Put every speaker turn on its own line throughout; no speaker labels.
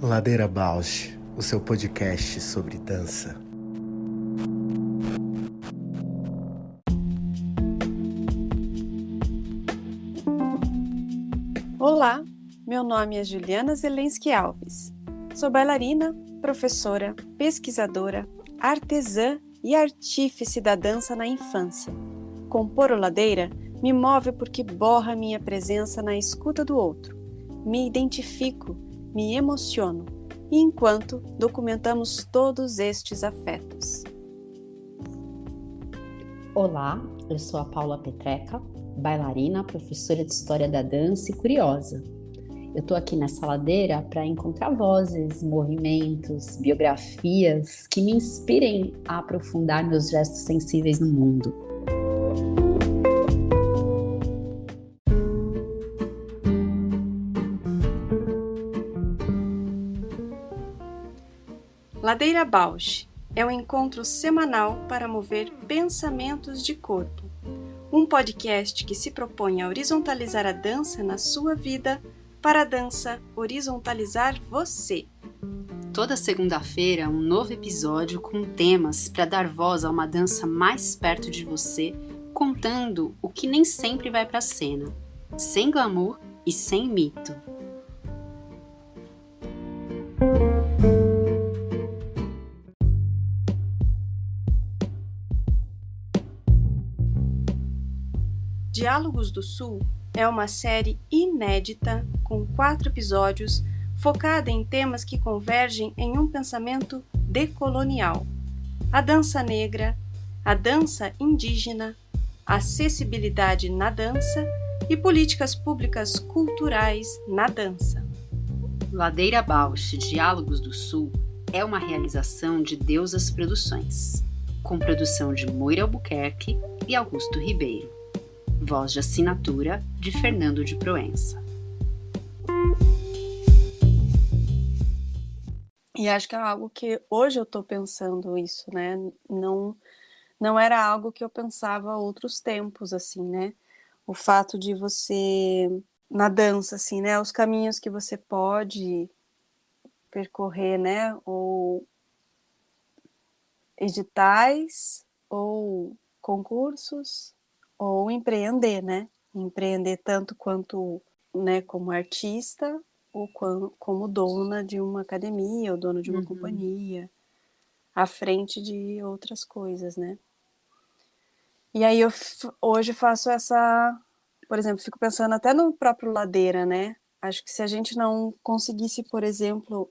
Ladeira Bausch, o seu podcast sobre dança.
Olá, meu nome é Juliana Zelensky Alves. Sou bailarina, professora, pesquisadora, artesã e artífice da dança na infância. Compor o Ladeira me move porque borra minha presença na escuta do outro. Me identifico, me emociono, e enquanto documentamos todos estes afetos.
Olá, eu sou a Paula Petreca, bailarina, professora de História da Dança e curiosa. Eu estou aqui nessa ladeira para encontrar vozes, movimentos, biografias que me inspirem a aprofundar meus gestos sensíveis no mundo.
Ladeira Bausch é um encontro semanal para mover pensamentos de corpo. Um podcast que se propõe a horizontalizar a dança na sua vida para a dança horizontalizar você.
Toda segunda-feira, um novo episódio com temas para dar voz a uma dança mais perto de você, contando o que nem sempre vai para a cena, sem glamour e sem mito.
Diálogos do Sul é uma série inédita com 4 episódios focada em temas que convergem em um pensamento decolonial. A dança negra, a dança indígena, acessibilidade na dança e políticas públicas culturais na dança.
Ladeira Bausch, Diálogos do Sul é uma realização de Deusas Produções, com produção de Moira Albuquerque e Augusto Ribeiro. Voz de assinatura de Fernando de Proença.
E acho que é algo que hoje eu estou pensando isso, né? Não era algo que eu pensava há outros tempos, assim, né? O fato de você, na dança, assim, né? Os caminhos que você pode percorrer, né? Ou editais, ou concursos, ou empreender, né? Empreender tanto quanto, né, como artista, ou como dona de uma academia, ou dona de uma companhia, à frente de outras coisas, né? E aí eu hoje faço essa, por exemplo, fico pensando até no próprio Ladeira, né? Acho que se a gente não conseguisse, por exemplo,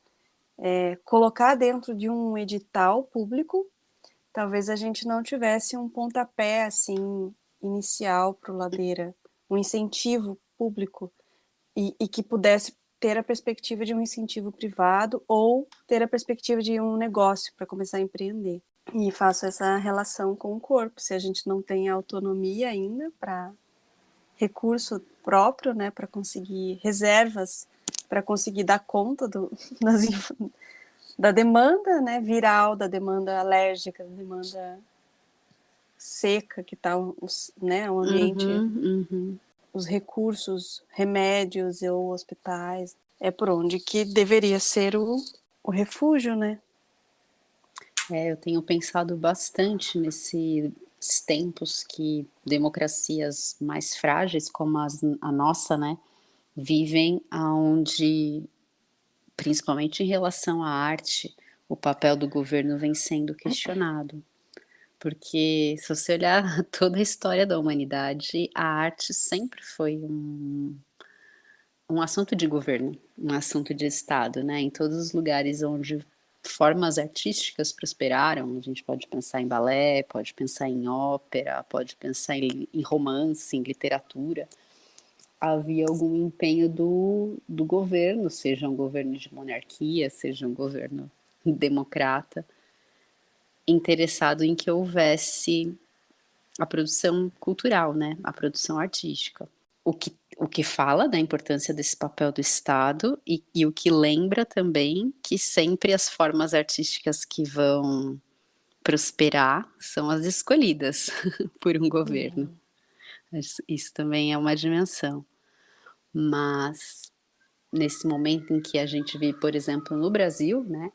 colocar dentro de um edital público, talvez a gente não tivesse um pontapé, assim, inicial para o Ladeira, um incentivo público, e que pudesse ter a perspectiva de um incentivo privado ou ter a perspectiva de um negócio para começar a empreender. E faço essa relação com o corpo. Se a gente não tem autonomia ainda para recurso próprio, né, para conseguir reservas, para conseguir dar conta da demanda, né, viral, da demanda alérgica, da demanda seca que está, né, o ambiente, os recursos, remédios ou hospitais, é por onde que deveria ser o refúgio, né?
Eu tenho pensado bastante nesses tempos que democracias mais frágeis, como a nossa, né, vivem, onde, principalmente em relação à arte, o papel do governo vem sendo questionado. Porque se você olhar toda a história da humanidade, a arte sempre foi um assunto de governo, um assunto de Estado, né? Em todos os lugares onde formas artísticas prosperaram, a gente pode pensar em balé, pode pensar em ópera, pode pensar em romance, em literatura, havia algum empenho do governo, seja um governo de monarquia, seja um governo democrata, interessado em que houvesse a produção cultural, né? A produção artística. O que fala da importância desse papel do Estado e o que lembra também que sempre as formas artísticas que vão prosperar são as escolhidas por um governo. Isso também é uma dimensão. Mas nesse momento em que a gente vive, por exemplo, no Brasil, né,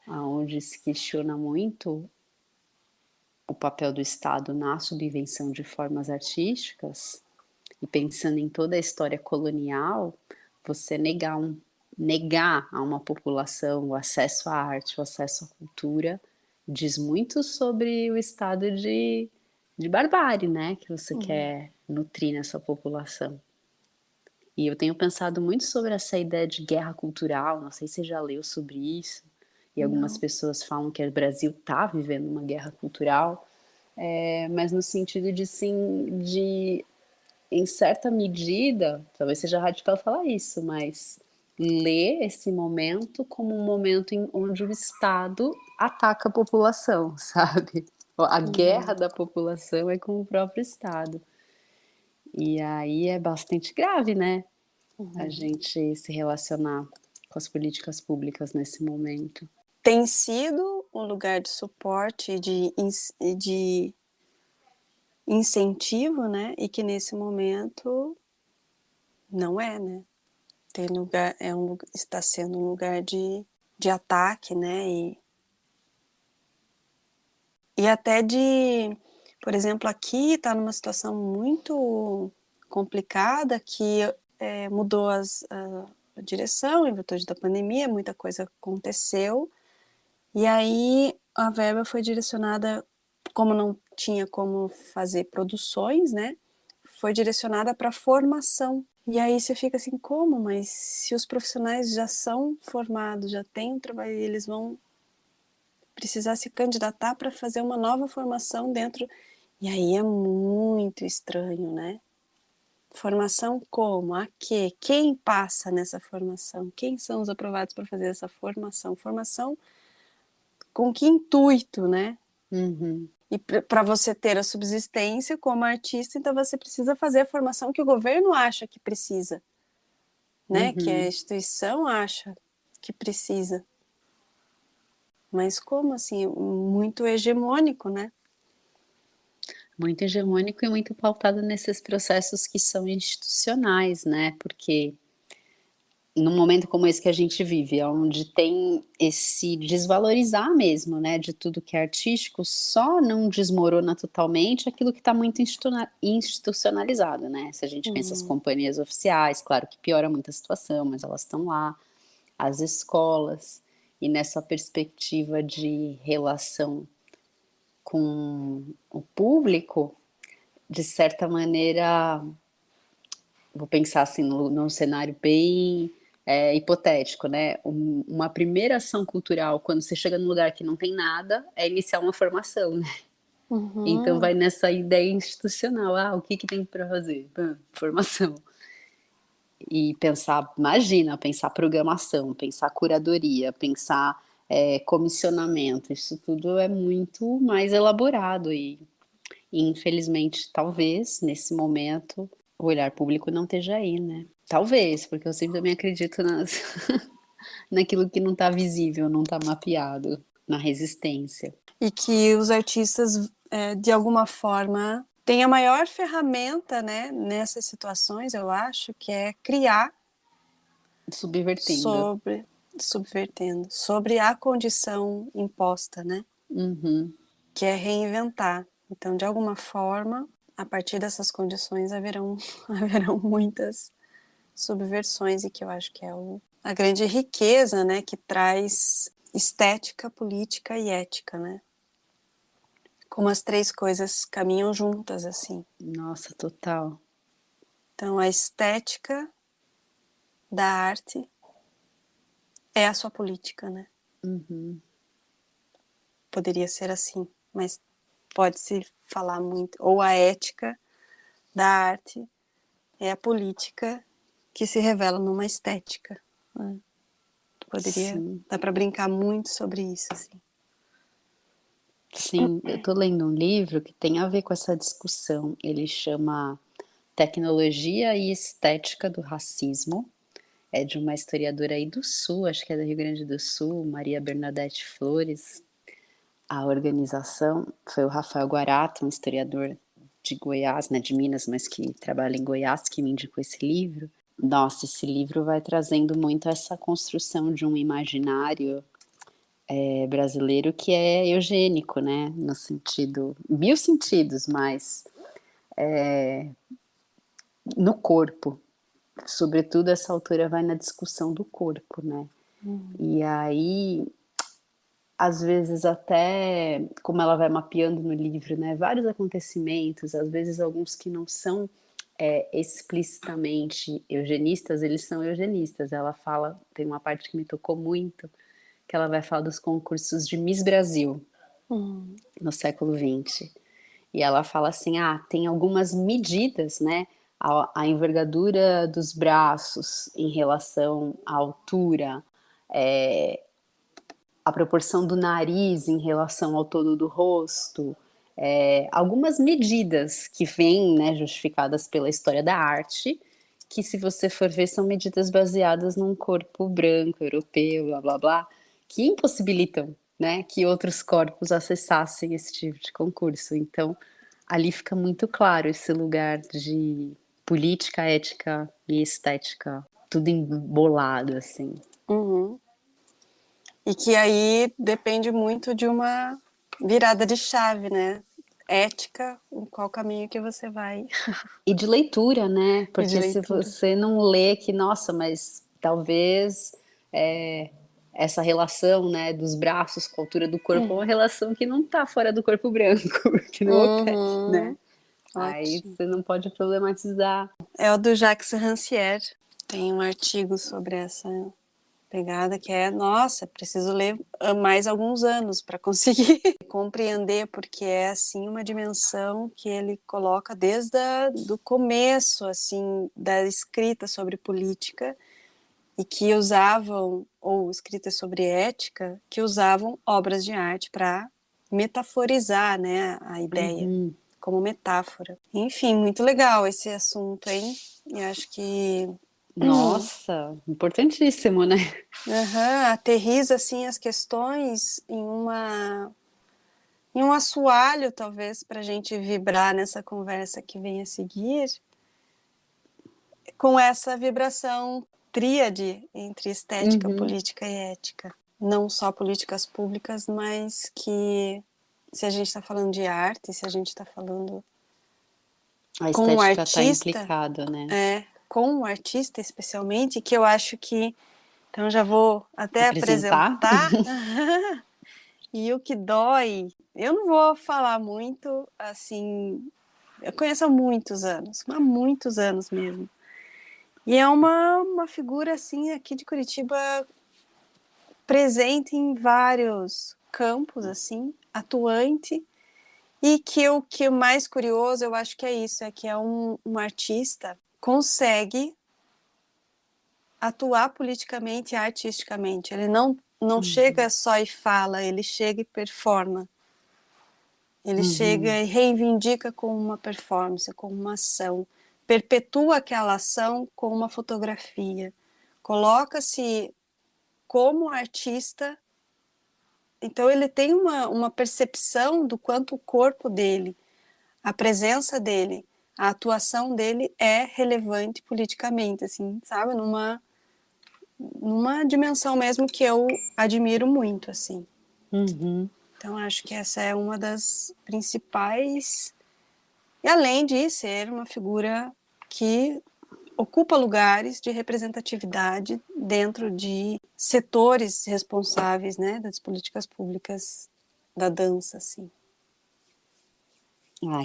onde se questiona muito o papel do Estado na subvenção de formas artísticas, e pensando em toda a história colonial, você negar a uma população o acesso à arte, o acesso à cultura, diz muito sobre o estado de barbárie, né, que você quer nutrir nessa população. E eu tenho pensado muito sobre essa ideia de guerra cultural, não sei se você já leu sobre isso, e algumas
Não.
pessoas falam que o Brasil está vivendo uma guerra cultural, mas no sentido de, sim, de, em certa medida, talvez seja radical falar isso, mas ler esse momento como um momento onde o Estado ataca a população, sabe? A guerra da população é com o próprio Estado. E aí é bastante grave, né? A gente se relacionar com as políticas públicas nesse momento.
Tem sido um lugar de suporte, de incentivo, né? E que nesse momento não é, né? Tem lugar, está sendo um lugar de ataque, né? E até por exemplo, aqui está numa situação muito complicada que mudou a direção em virtude da pandemia, muita coisa aconteceu, e aí a verba foi direcionada, como não tinha como fazer produções, né? Foi direcionada para formação. E aí você fica assim, como? Mas se os profissionais já são formados, já têm um trabalho, eles vão precisar se candidatar para fazer uma nova formação dentro. E aí é muito estranho, né? Formação como? A quê? Quem passa nessa formação? Quem são os aprovados para fazer essa formação? Formação com que intuito, né? E para você ter a subsistência como artista, então você precisa fazer a formação que o governo acha que precisa, né? Que a instituição acha que precisa. Mas como assim? Muito hegemônico, né?
Muito hegemônico e muito pautado nesses processos que são institucionais, né? Porque num momento como esse que a gente vive, onde tem esse desvalorizar mesmo, né, de tudo que é artístico, só não desmorona totalmente aquilo que está muito institucionalizado, né? Se a gente pensa as companhias oficiais, claro que piora muito a situação, mas elas estão lá, as escolas, e nessa perspectiva de relação com o público, de certa maneira, vou pensar assim num cenário bem hipotético, né? Uma primeira ação cultural, quando você chega num lugar que não tem nada, é iniciar uma formação, né? Então vai nessa ideia institucional, o que tem para fazer? Formação. E pensar, imagina, pensar programação, pensar curadoria, pensar comissionamento, isso tudo é muito mais elaborado e infelizmente, talvez, nesse momento, o olhar público não esteja aí, né? Talvez, porque eu sempre também acredito naquilo que não está visível, não está mapeado, na resistência.
E que os artistas, de alguma forma, têm a maior ferramenta, né, nessas situações, eu acho, que é criar subvertendo, sobre a condição imposta, né? Que é reinventar. Então, de alguma forma, a partir dessas condições haverão muitas subversões, e que eu acho que é a grande riqueza, né, que traz estética, política e ética, né? Como as três coisas caminham juntas, assim.
Nossa, total.
Então, a estética da arte é a sua política, né? Poderia ser assim, mas pode-se falar muito. Ou a ética da arte é a política que se revela numa estética, né? Dá para brincar muito sobre isso, assim.
Sim, eu estou lendo um livro que tem a ver com essa discussão. Ele chama Tecnologia e Estética do Racismo. É de uma historiadora aí do Sul, acho que é do Rio Grande do Sul, Maria Bernadette Flores. A organização foi o Rafael Guarato, um historiador de Goiás, né, de Minas, mas que trabalha em Goiás, que me indicou esse livro. nossa, esse livro vai trazendo muito essa construção de um imaginário brasileiro que é eugênico, né? No sentido, mil sentidos, mas no corpo. Sobretudo, essa autora vai na discussão do corpo, né? E aí, às vezes até, como ela vai mapeando no livro, né? Vários acontecimentos, às vezes alguns que não são explicitamente eugenistas, eles são eugenistas. Ela fala, tem uma parte que me tocou muito, que ela vai falar dos concursos de Miss Brasil no século XX. E ela fala assim, tem algumas medidas, né? A envergadura dos braços em relação à altura, a proporção do nariz em relação ao todo do rosto, algumas medidas que vêm, né, justificadas pela história da arte, que se você for ver são medidas baseadas num corpo branco, europeu, blá blá blá, que impossibilitam, né, que outros corpos acessassem esse tipo de concurso. Então, ali fica muito claro esse lugar de política, ética e estética, tudo embolado, assim.
Uhum. E que aí depende muito de uma virada de chave, né? Ética, em qual caminho que você vai.
E de leitura, né?
E de
Porque se
leitura.
você não lê que, nossa, mas talvez essa relação, né, dos braços com a altura do corpo é uma relação que não tá fora do corpo branco, que não opera, né? Aí
Ótimo.
você não pode problematizar.
É o do Jacques Rancière. Tem um artigo sobre essa pegada que nossa, preciso ler mais alguns anos para conseguir compreender, porque é assim uma dimensão que ele coloca desde do começo assim da escrita sobre política e que usavam, ou escrita sobre ética, que usavam obras de arte para metaforizar, né, a ideia como metáfora. Enfim, muito legal esse assunto, hein? E acho que
Nossa, importantíssimo, né?
aterriza assim as questões em um assoalho, talvez, para a gente vibrar nessa conversa que vem a seguir, com essa vibração tríade entre estética, política e ética. Não só políticas públicas, mas que, se a gente está falando de arte, se a gente está falando
A
com um
estética está
artista,
implicada, né?
com um artista especialmente, que eu acho que, então já vou até
Apresentar.
apresentar. E o que dói, eu não vou falar muito, assim, eu conheço há muitos anos mesmo. E é uma figura, assim, aqui de Curitiba, presente em vários campos, assim, atuante, e que o que é mais curioso, eu acho que é isso, é que é um artista consegue atuar politicamente e artisticamente. Ele não chega só e fala, ele chega e performa. Ele chega e reivindica com uma performance, com uma ação, perpetua aquela ação com uma fotografia, coloca-se como artista. Então ele tem uma percepção do quanto o corpo dele, a presença dele, a atuação dele é relevante politicamente, assim, sabe? Numa dimensão mesmo que eu admiro muito, assim. Então acho que essa é uma das principais. E além de ser uma figura que ocupa lugares de representatividade dentro de setores responsáveis, né, das políticas públicas da dança, assim.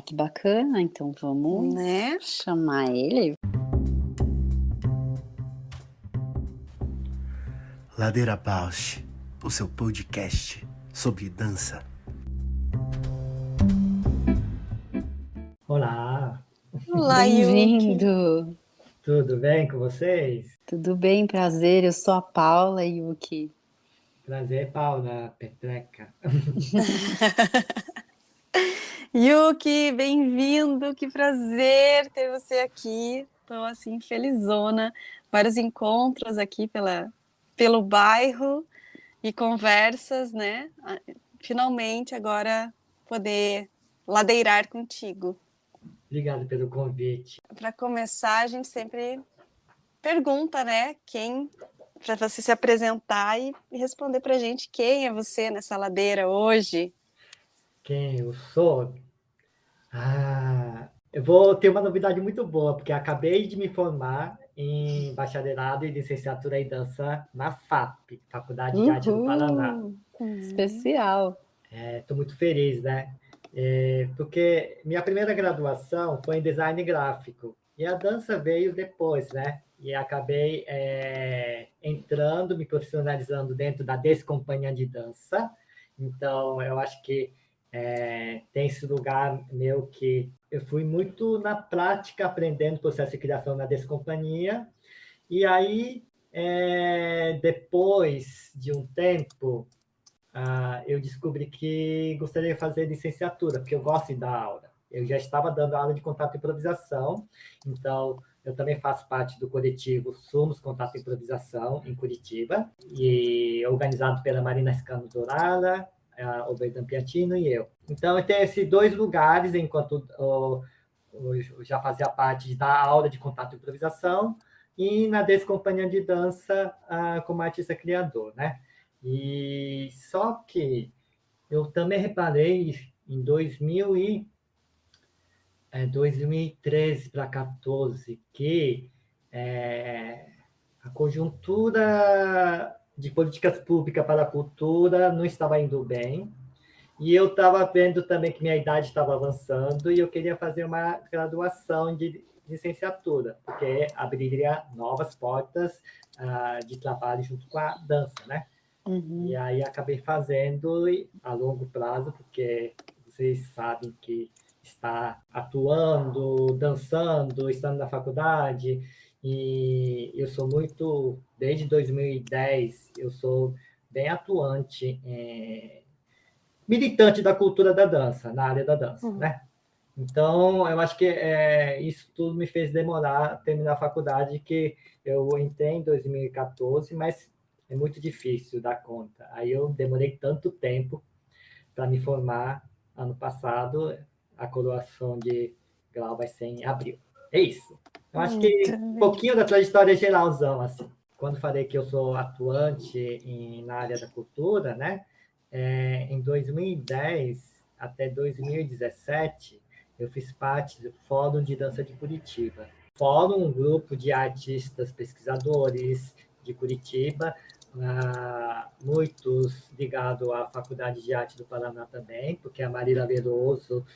Que bacana. Então vamos chamar ele.
Ladeira Bausch, o seu podcast sobre dança.
Olá,
Olá, Yuki.
Bem-vindo.
tudo bem com vocês?
Tudo bem, prazer. Eu sou a Paula Yuki.
Prazer, Paula Petreca.
Yuki, bem-vindo, que prazer ter você aqui. Estou assim felizona, vários encontros aqui pelo bairro e conversas, né? Finalmente agora poder ladeirar contigo.
Obrigado pelo convite.
Para começar, a gente sempre pergunta, né? Para você se apresentar e responder para a gente quem é você nessa ladeira hoje.
Quem eu sou? Eu vou ter uma novidade muito boa, porque acabei de me formar em bacharelado e licenciatura em dança na FAP, Faculdade de Arte do Paraná.
Especial.
Estou muito feliz, né? Porque minha primeira graduação foi em design gráfico e a dança veio depois, né? E acabei entrando, me profissionalizando dentro da Descompanhia de Dança. Então, eu acho que tem esse lugar meu que eu fui muito na prática aprendendo o processo de criação na Descompanhia. E aí, depois de um tempo, eu descobri que gostaria de fazer licenciatura, porque eu gosto de dar aula. Eu já estava dando aula de contato e improvisação, então eu também faço parte do coletivo Somos Contato e Improvisação, em Curitiba, e organizado pela Marina Scano Dorala, o Berdan Piantino e eu. Então, eu tenho esses dois lugares, enquanto eu já fazia parte de dar aula de contato e improvisação, e na Descompanhia de Dança como artista criador, né? E só que eu também reparei em 2013 para 2014 que a conjuntura de políticas públicas para a cultura não estava indo bem. E eu estava vendo também que minha idade estava avançando e eu queria fazer uma graduação de licenciatura, porque abriria novas portas de trabalho junto com a dança, né? E aí acabei fazendo a longo prazo, porque vocês sabem que está atuando, dançando, estando na faculdade, e eu sou muito, desde 2010, eu sou bem atuante, militante da cultura da dança, na área da dança, né? Então, eu acho que isso tudo me fez demorar a terminar a faculdade, que eu entrei em 2014, mas é muito difícil dar conta. Aí eu demorei tanto tempo para me formar ano passado, a coroação de grau vai ser em abril. É isso. Eu acho que um pouquinho da trajetória geralzão, assim. Quando falei que eu sou atuante na área da cultura, né? Em 2010 até 2017, eu fiz parte do Fórum de Dança de Curitiba. Fórum, um grupo de artistas pesquisadores de Curitiba, muitos ligados à Faculdade de Arte do Paraná também, porque a Marília Veloso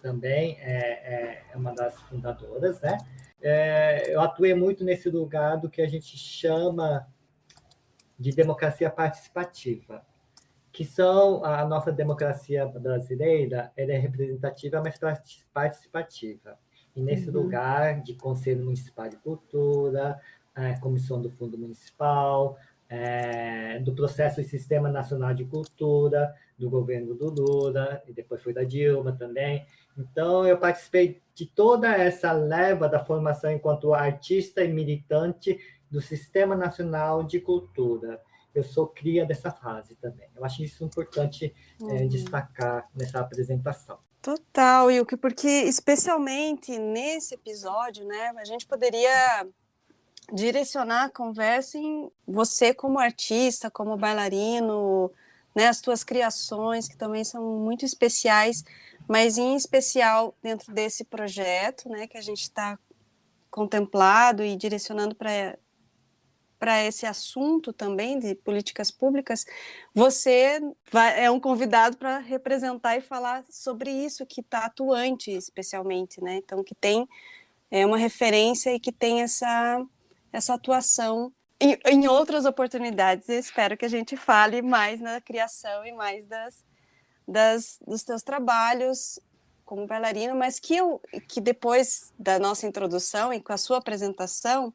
também é uma das fundadoras, né? Eu atuei muito nesse lugar do que a gente chama de democracia participativa, que são a nossa democracia brasileira, ela é representativa, mas participativa. E nesse lugar de Conselho Municipal de Cultura, Comissão do Fundo Municipal, do processo do Sistema Nacional de Cultura, do governo do Lula, e depois foi da Dilma também. Então, eu participei de toda essa leva da formação enquanto artista e militante do Sistema Nacional de Cultura. Eu sou cria dessa fase também. Eu acho isso importante destacar nessa apresentação.
Total, Yuki, porque especialmente nesse episódio, né, a gente poderia direcionar a conversa em você como artista, como bailarino, né, as tuas criações, que também são muito especiais, mas em especial dentro desse projeto, né, que a gente está contemplado e direcionando para esse assunto também de políticas públicas, você é um convidado para representar e falar sobre isso, que está atuante especialmente, né? Então, que tem uma referência e que tem essa atuação em outras oportunidades. Eu espero que a gente fale mais na criação e mais dos teus trabalhos como bailarina, mas que depois da nossa introdução e com a sua apresentação,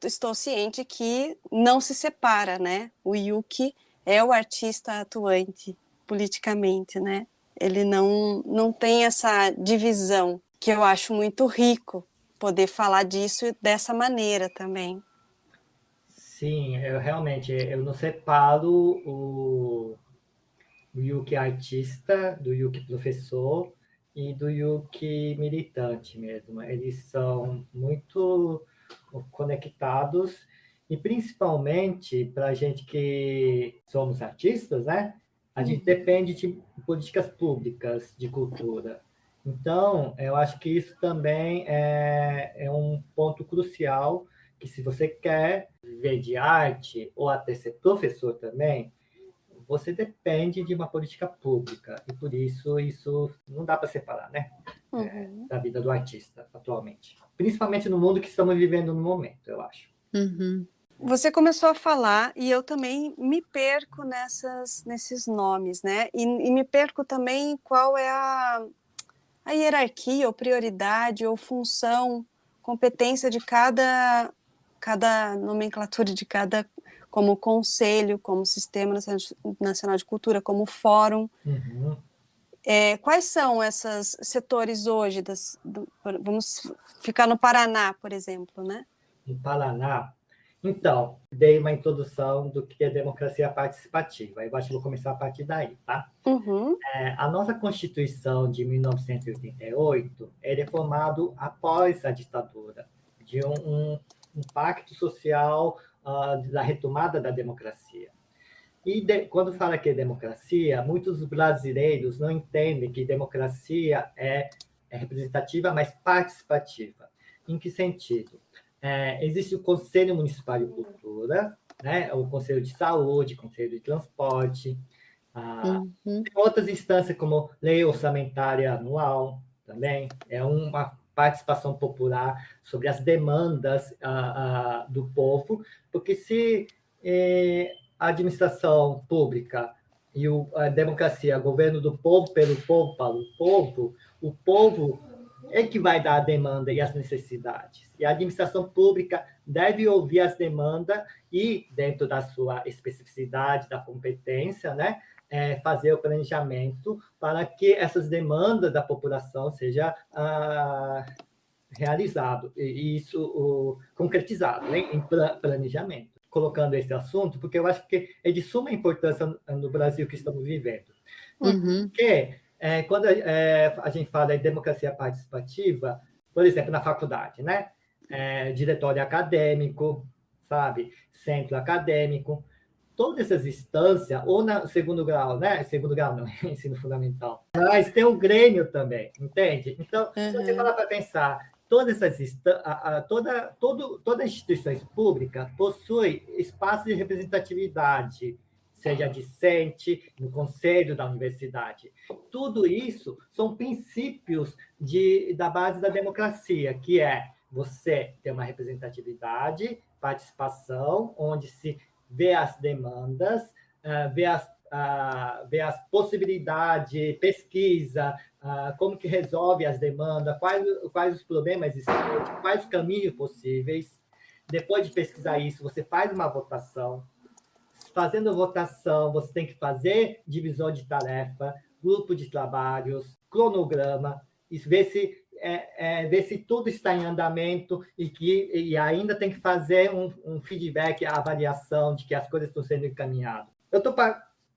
estou ciente que não se separa, né? O Yuki é o artista atuante politicamente, né? Ele não tem essa divisão, que eu acho muito rico poder falar disso dessa maneira também.
Sim, eu não separo o Yuki artista do Yuki professor e do Yuki militante mesmo. Eles são muito conectados, e principalmente para a gente que somos artistas, né? A gente depende de políticas públicas de cultura. Então, eu acho que isso também é um ponto crucial, que se você quer viver de arte, ou até ser professor também, você depende de uma política pública, e por isso não dá para separar, né? Da vida do artista, atualmente. Principalmente no mundo que estamos vivendo no momento, eu acho.
Uhum.
Você começou a falar e eu também me perco nesses nomes, né? E me perco também qual é a hierarquia, ou prioridade, ou função, competência de cada nomenclatura, de cada, como conselho, como Sistema Nacional de Cultura, como fórum.
Uhum.
Quais são esses setores hoje? Vamos ficar no Paraná, por exemplo, né?
No Paraná, então, dei uma introdução do que é democracia participativa. Eu acho que vou começar a partir daí, tá?
Uhum.
A nossa Constituição de 1988 é formado após a ditadura, de um pacto social da retomada da democracia. E quando fala que é democracia, muitos brasileiros não entendem que democracia é representativa, mas participativa. Em que sentido? Existe o Conselho Municipal de Cultura, né? O Conselho de Saúde, Conselho de Transporte, tem outras instâncias como Lei Orçamentária Anual, também é uma participação popular sobre as demandas do povo, porque se a administração pública e a democracia, governo do povo, pelo povo, para o povo é que vai dar a demanda e as necessidades. E a administração pública deve ouvir as demandas e, dentro da sua especificidade, da competência, né, fazer o planejamento para que essas demandas da população sejam realizado e isso concretizado, né, em planejamento. Colocando esse assunto, porque eu acho que é de suma importância no Brasil que estamos vivendo. Porque quando a gente fala em democracia participativa, por exemplo, na faculdade, né? Diretório acadêmico, sabe? Centro acadêmico, todas essas instâncias, ou no segundo grau, né? Segundo grau não, ensino fundamental. Mas tem o Grêmio também, entende? Então, se você parar para pensar, todas essas todas as instituições públicas possuem espaço de representatividade, seja discente, no conselho da universidade. Tudo isso são princípios da base da democracia, que é você ter uma representatividade, participação, onde se vê as demandas, vê as possibilidades, pesquisa, como que resolve as demandas, quais os problemas existentes, quais os caminhos possíveis. Depois de pesquisar isso, você faz uma votação. Fazendo votação, você tem que fazer divisão de tarefa, grupo de trabalhos, cronograma, e ver se tudo está em andamento e ainda tem que fazer um feedback, a avaliação de que as coisas estão sendo encaminhadas. Eu estou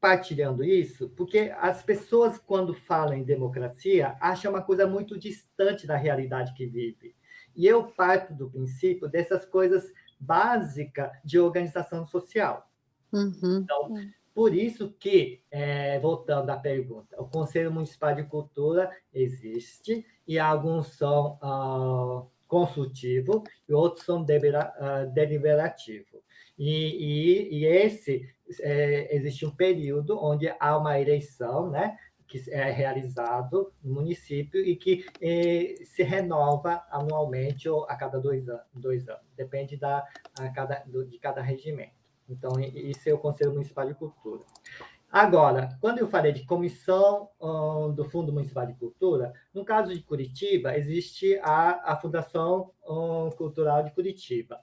partilhando isso porque as pessoas, quando falam em democracia, acham uma coisa muito distante da realidade que vive. E eu parto do princípio dessas coisas básicas de organização social. Então, por isso que, voltando à pergunta, o Conselho Municipal de Cultura existe e alguns são consultivos e outros são deliberativos. E existe um período onde há uma eleição, né, que é realizado no município e que se renova anualmente ou a cada 2 anos. Depende de cada regimento. Então, isso é o Conselho Municipal de Cultura. Agora, quando eu falei de comissão do Fundo Municipal de Cultura, no caso de Curitiba, existe a Fundação Cultural de Curitiba.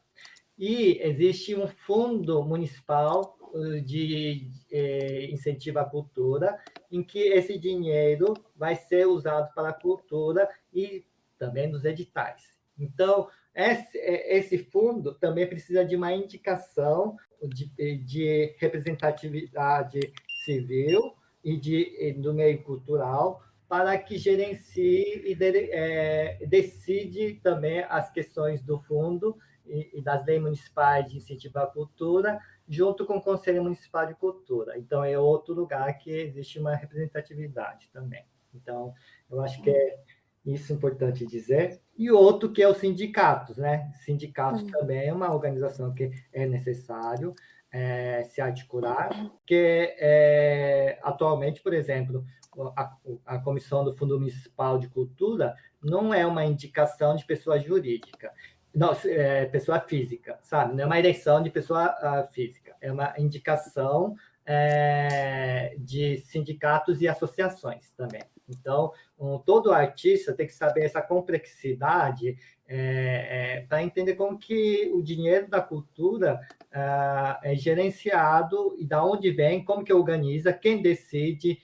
E existe um fundo municipal de incentivo à cultura, em que esse dinheiro vai ser usado para a cultura e também nos editais. Então, esse fundo também precisa de uma indicação de representatividade civil e do meio cultural para que gerencie e decide também as questões do fundo e das leis municipais de incentivo à cultura, junto com o Conselho Municipal de Cultura. Então, é outro lugar que existe uma representatividade também. Então, eu acho que é isso importante dizer. E outro que é os sindicatos, né? Sindicatos também é uma organização que é necessário se articular, porque atualmente, por exemplo, a Comissão do Fundo Municipal de Cultura não é uma indicação de pessoa jurídica, não, pessoa física, sabe? Não é uma eleição de pessoa física, é uma indicação de sindicatos e associações também. Então, todo artista tem que saber essa complexidade para entender como que o dinheiro da cultura é gerenciado e da onde vem, como que organiza, quem decide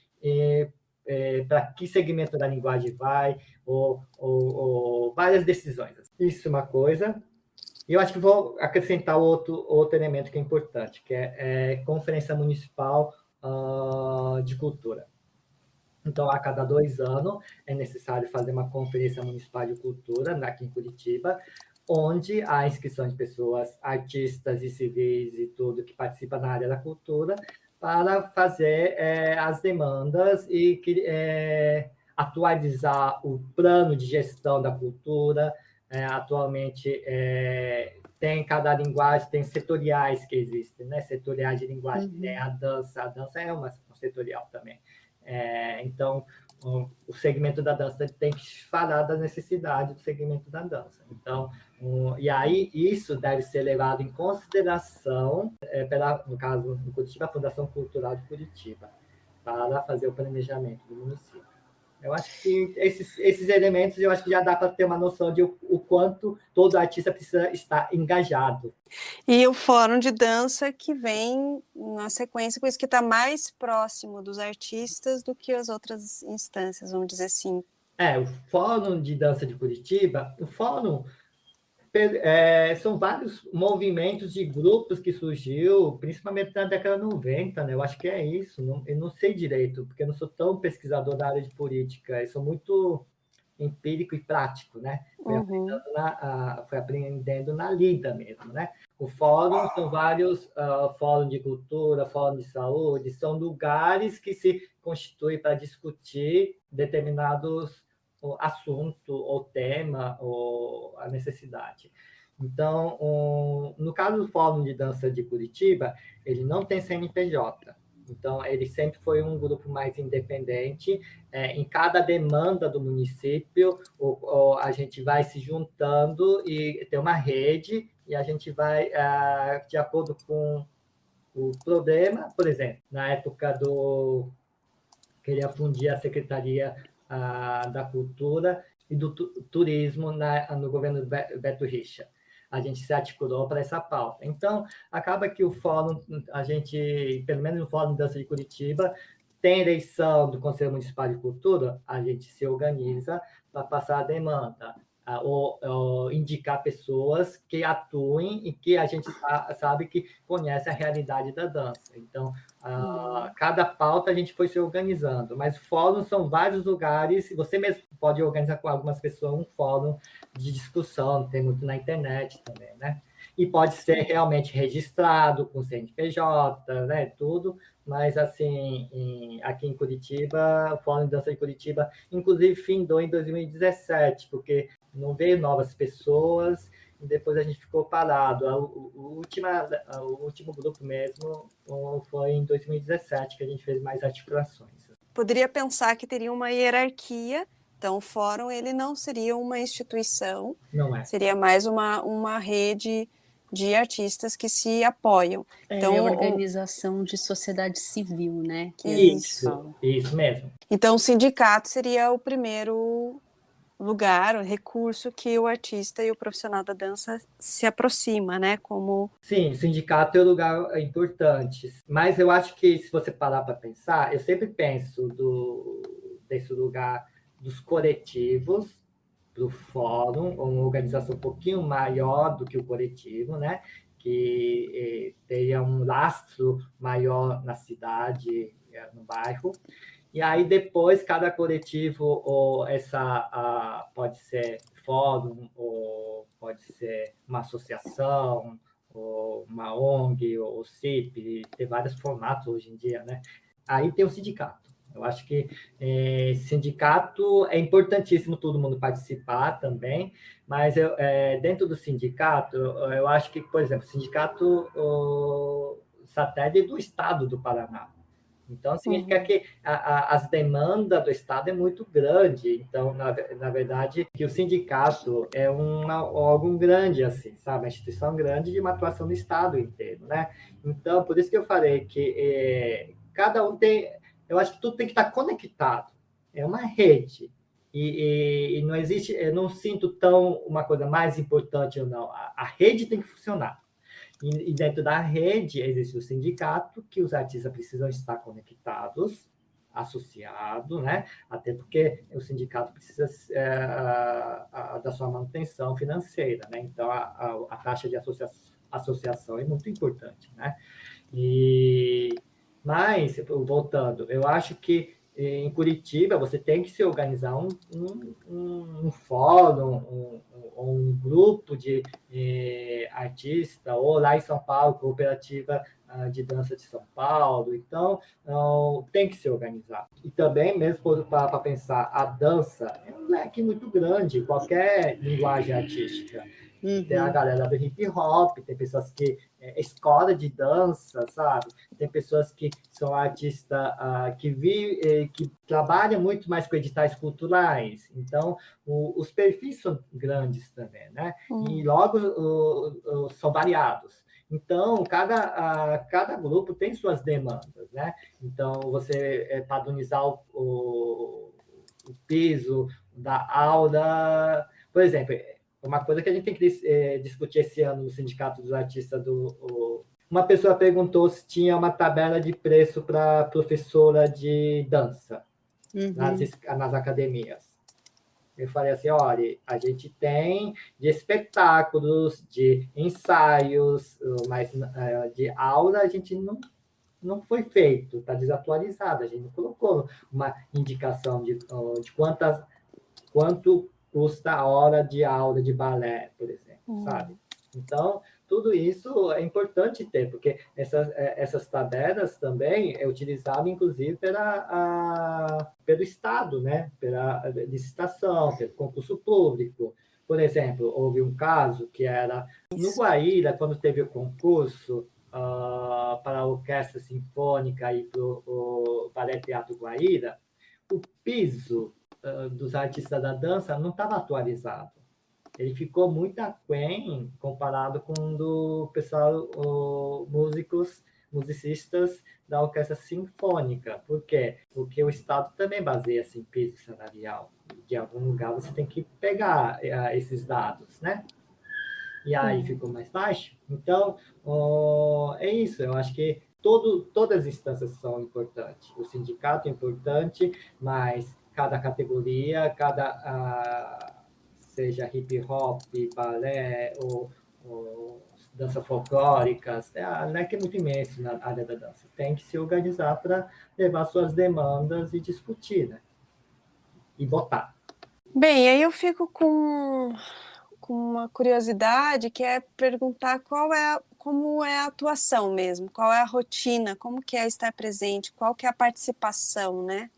para que segmento da linguagem vai, ou várias decisões. Isso é uma coisa. E eu acho que vou acrescentar outro elemento que é importante, que é Conferência Municipal de Cultura. Então, a cada 2 anos, é necessário fazer uma Conferência Municipal de Cultura aqui em Curitiba, onde há inscrição de pessoas, artistas e civis e tudo que participa na área da cultura, para fazer as demandas e atualizar o plano de gestão da cultura. Atualmente, tem cada linguagem, tem setoriais que existem, né? Setoriais de linguagem, tem a dança é um setorial também. Então, o segmento da dança tem que falar da necessidade do segmento da dança. Então, e aí isso deve ser levado em consideração no caso do Curitiba, a Fundação Cultural de Curitiba, para fazer o planejamento do município. Eu acho que esses elementos, eu acho que já dá para ter uma noção de o quanto todo artista precisa estar engajado.
E o Fórum de Dança que vem na sequência, por isso que está mais próximo dos artistas do que as outras instâncias, vamos dizer assim.
O Fórum de Dança de Curitiba, o Fórum são vários movimentos de grupos que surgiu, principalmente na década de 90, né? Eu acho que é isso. Eu não sei direito, porque eu não sou tão pesquisador da área de política, eu sou muito empírico e prático, né? Foi aprendendo na lida mesmo, né? O fórum são vários fóruns de cultura, fórum de saúde, são lugares que se constituem para discutir determinados assunto ou tema ou a necessidade. Então, no caso do Fórum de Dança de Curitiba, ele não tem CNPJ. Então, ele sempre foi um grupo mais independente. Em cada demanda do município, a gente vai se juntando e tem uma rede e a gente vai, de acordo com o problema, por exemplo, na época queria fundir a Secretaria da Cultura e do Turismo no governo do Beto Richa. A gente se articulou para essa pauta. Então, acaba que o fórum, pelo menos no Fórum de Dança de Curitiba, tem eleição do Conselho Municipal de Cultura, a gente se organiza para passar a demanda, ou indicar pessoas que atuem e que a gente sabe que conhece a realidade da dança. Então, cada pauta a gente foi se organizando, mas fóruns são vários lugares, você mesmo pode organizar com algumas pessoas um fórum de discussão, tem muito na internet também, né? E pode ser realmente registrado com CNPJ, né, tudo, mas assim, aqui em Curitiba, o Fórum de Dança de Curitiba, inclusive findou em 2017, porque não veio novas pessoas, e depois a gente ficou parado. O último grupo mesmo foi em 2017, que a gente fez mais articulações.
Poderia pensar que teria uma hierarquia, então o fórum ele não seria uma instituição,
não é.
Seria mais uma rede de artistas que se apoiam.
Então, organização de sociedade civil, né? Que
isso mesmo.
Então, o sindicato seria o primeiro lugar, o recurso que o artista e o profissional da dança se aproxima, né?
Sim, o sindicato é um lugar importante, mas eu acho que se você parar para pensar, eu sempre penso desse lugar dos coletivos para o fórum, uma organização um pouquinho maior do que o coletivo, né? Que teria um lastro maior na cidade, no bairro. E aí depois cada coletivo pode ser fórum, ou pode ser uma associação, ou uma ONG, ou CIP, tem vários formatos hoje em dia, né? Aí tem o sindicato. Eu acho que sindicato é importantíssimo todo mundo participar também, mas dentro do sindicato, eu acho que, por exemplo, o sindicato satélite do Estado do Paraná. Então, significa que as demandas do Estado é muito grande. Então, na verdade, que o sindicato é um órgão grande, assim, sabe? Uma instituição grande de uma atuação no Estado inteiro, né? Então, por isso que eu falei que cada um tem... Eu acho que tudo tem que estar conectado. É uma rede. E não existe... Eu não sinto tão uma coisa mais importante ou não. A rede tem que funcionar. E dentro da rede existe o sindicato, que os artistas precisam estar conectados, associados, né? Até porque o sindicato precisa da sua manutenção financeira, né? Então, a taxa de associação é muito importante, né? Mas, voltando, eu acho que em Curitiba você tem que se organizar um fórum, um grupo de artista, ou lá em São Paulo, Cooperativa de Dança de São Paulo. Então, tem que se organizar. E também, mesmo para pensar, a dança é um leque muito grande, qualquer linguagem artística. Tem a galera do hip hop, tem pessoas que escola de dança, sabe? Tem pessoas que são artistas que trabalham muito mais com editais culturais. Então, os perfis são grandes também, né? E logo são variados. Então, cada grupo tem suas demandas, né? Então, você padronizar o piso da aula, por exemplo. Uma coisa que a gente tem que discutir esse ano no Sindicato dos Artistas uma pessoa perguntou se tinha uma tabela de preço para professora de dança nas academias. Eu falei assim, olha, a gente tem de espetáculos, de ensaios, mas de aula a gente não foi feito, está desatualizado, a gente não colocou uma indicação de quanto custa a hora de aula de balé, por exemplo, sabe? Então, tudo isso é importante ter, porque essas tabelas também é utilizado, inclusive, pelo Estado, né? Pela licitação, pelo concurso público. Por exemplo, houve um caso que era no Guaíra, quando teve o concurso para a Orquestra Sinfônica e para o Balé Teatro Guaíra, o piso dos artistas da dança não estava atualizado. Ele ficou muito aquém comparado com o do pessoal, musicistas da orquestra sinfônica. Por quê? Porque o Estado também baseia-se em piso salarial. De algum lugar você tem que pegar esses dados, né? E aí ficou mais baixo. Então, é isso. Eu acho que todas as instâncias são importantes. O sindicato é importante, mas cada categoria, seja hip hop, balé ou dança folclóricas, leque é muito imenso na área da dança. Tem que se organizar para levar suas demandas e discutir, né? E votar.
Bem, aí eu fico com uma curiosidade, que é perguntar como é a atuação mesmo, qual é a rotina, como que é estar presente, qual que é a participação, né?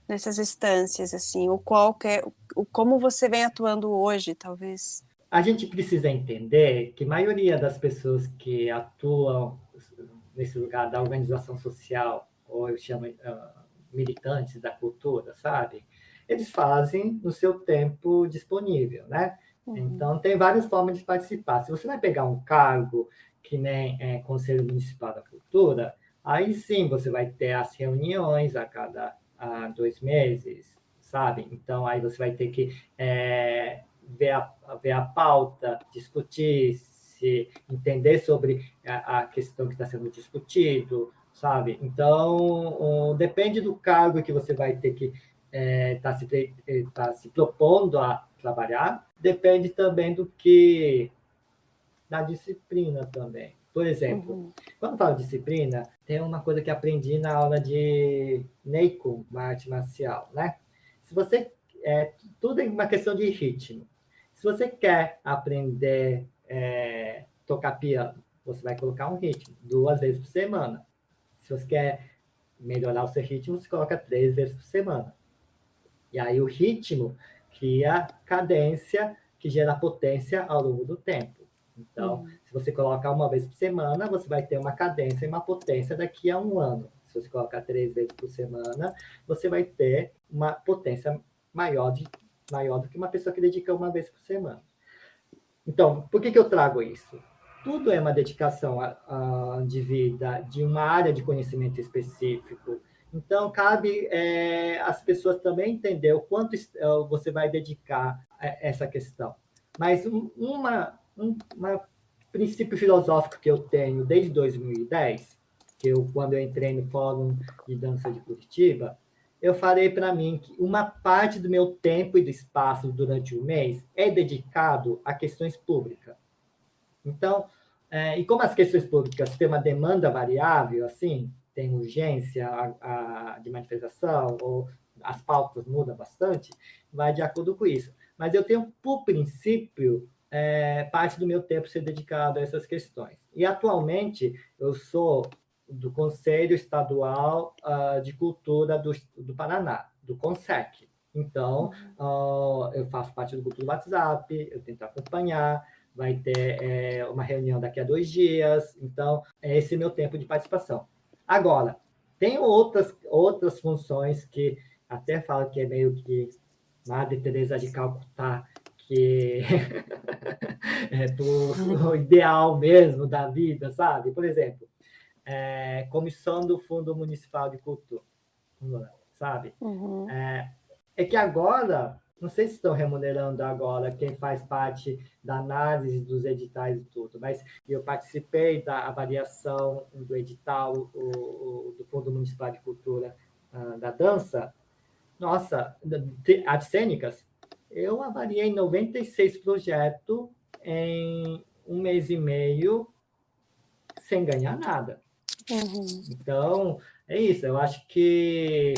Nessas instâncias, assim, como você vem atuando hoje, talvez.
A gente precisa entender que a maioria das pessoas que atuam nesse lugar da organização social, ou eu chamo militantes da cultura, sabe? Eles fazem no seu tempo disponível, né? Então, tem várias formas de participar. Se você vai pegar um cargo que nem Conselho Municipal da Cultura, aí sim você vai ter as reuniões a cada 2 meses, sabe? Então, aí você vai ter que ver a pauta, discutir, entender sobre a questão que está sendo discutido, sabe? Então, depende do cargo que você vai ter que tá se propondo a trabalhar, depende também da disciplina também. Por exemplo, quando eu falo disciplina, tem uma coisa que aprendi na aula de Neikun, uma arte marcial, né? Se você tudo é uma questão de ritmo. Se você quer aprender tocar piano, você vai colocar um ritmo 2 vezes por semana. Se você quer melhorar o seu ritmo, você coloca 3 vezes por semana. E aí o ritmo cria cadência, que gera potência ao longo do tempo. Então, se você colocar 1 vez por semana, você vai ter uma cadência e uma potência daqui a 1 ano. Se você colocar 3 vezes por semana, você vai ter uma potência maior do que uma pessoa que dedica 1 vez por semana. Então, por que eu trago isso? Tudo é uma dedicação de vida, de uma área de conhecimento específico. Então, cabe as pessoas também entender o quanto você vai dedicar a essa questão. Mas um princípio filosófico que eu tenho desde 2010, quando eu entrei no Fórum de Dança de Curitiba, eu falei para mim que uma parte do meu tempo e do espaço durante o mês é dedicado a questões públicas. Então, e como as questões públicas têm uma demanda variável, assim, tem urgência de manifestação, ou as pautas mudam bastante, vai de acordo com isso. Mas eu tenho, por princípio, parte do meu tempo ser dedicado a essas questões. E, atualmente, eu sou do Conselho Estadual de Cultura do Paraná, do CONSEC. Então, eu faço parte do grupo do WhatsApp, eu tento acompanhar, vai ter uma reunião daqui a 2 dias, então, esse é meu tempo de participação. Agora, tem outras funções que até falo que é meio que Madre Teresa de Calcutá, que é do ideal mesmo da vida, sabe? Por exemplo, comissão do Fundo Municipal de Cultura, sabe? É que agora, não sei se estão remunerando agora quem faz parte da análise dos editais e tudo, mas eu participei da avaliação do edital do Fundo Municipal de Cultura da Dança. Nossa, artes cênicas, eu avaliei 96 projetos em 1 mês e meio sem ganhar nada. Então, é isso. Eu acho que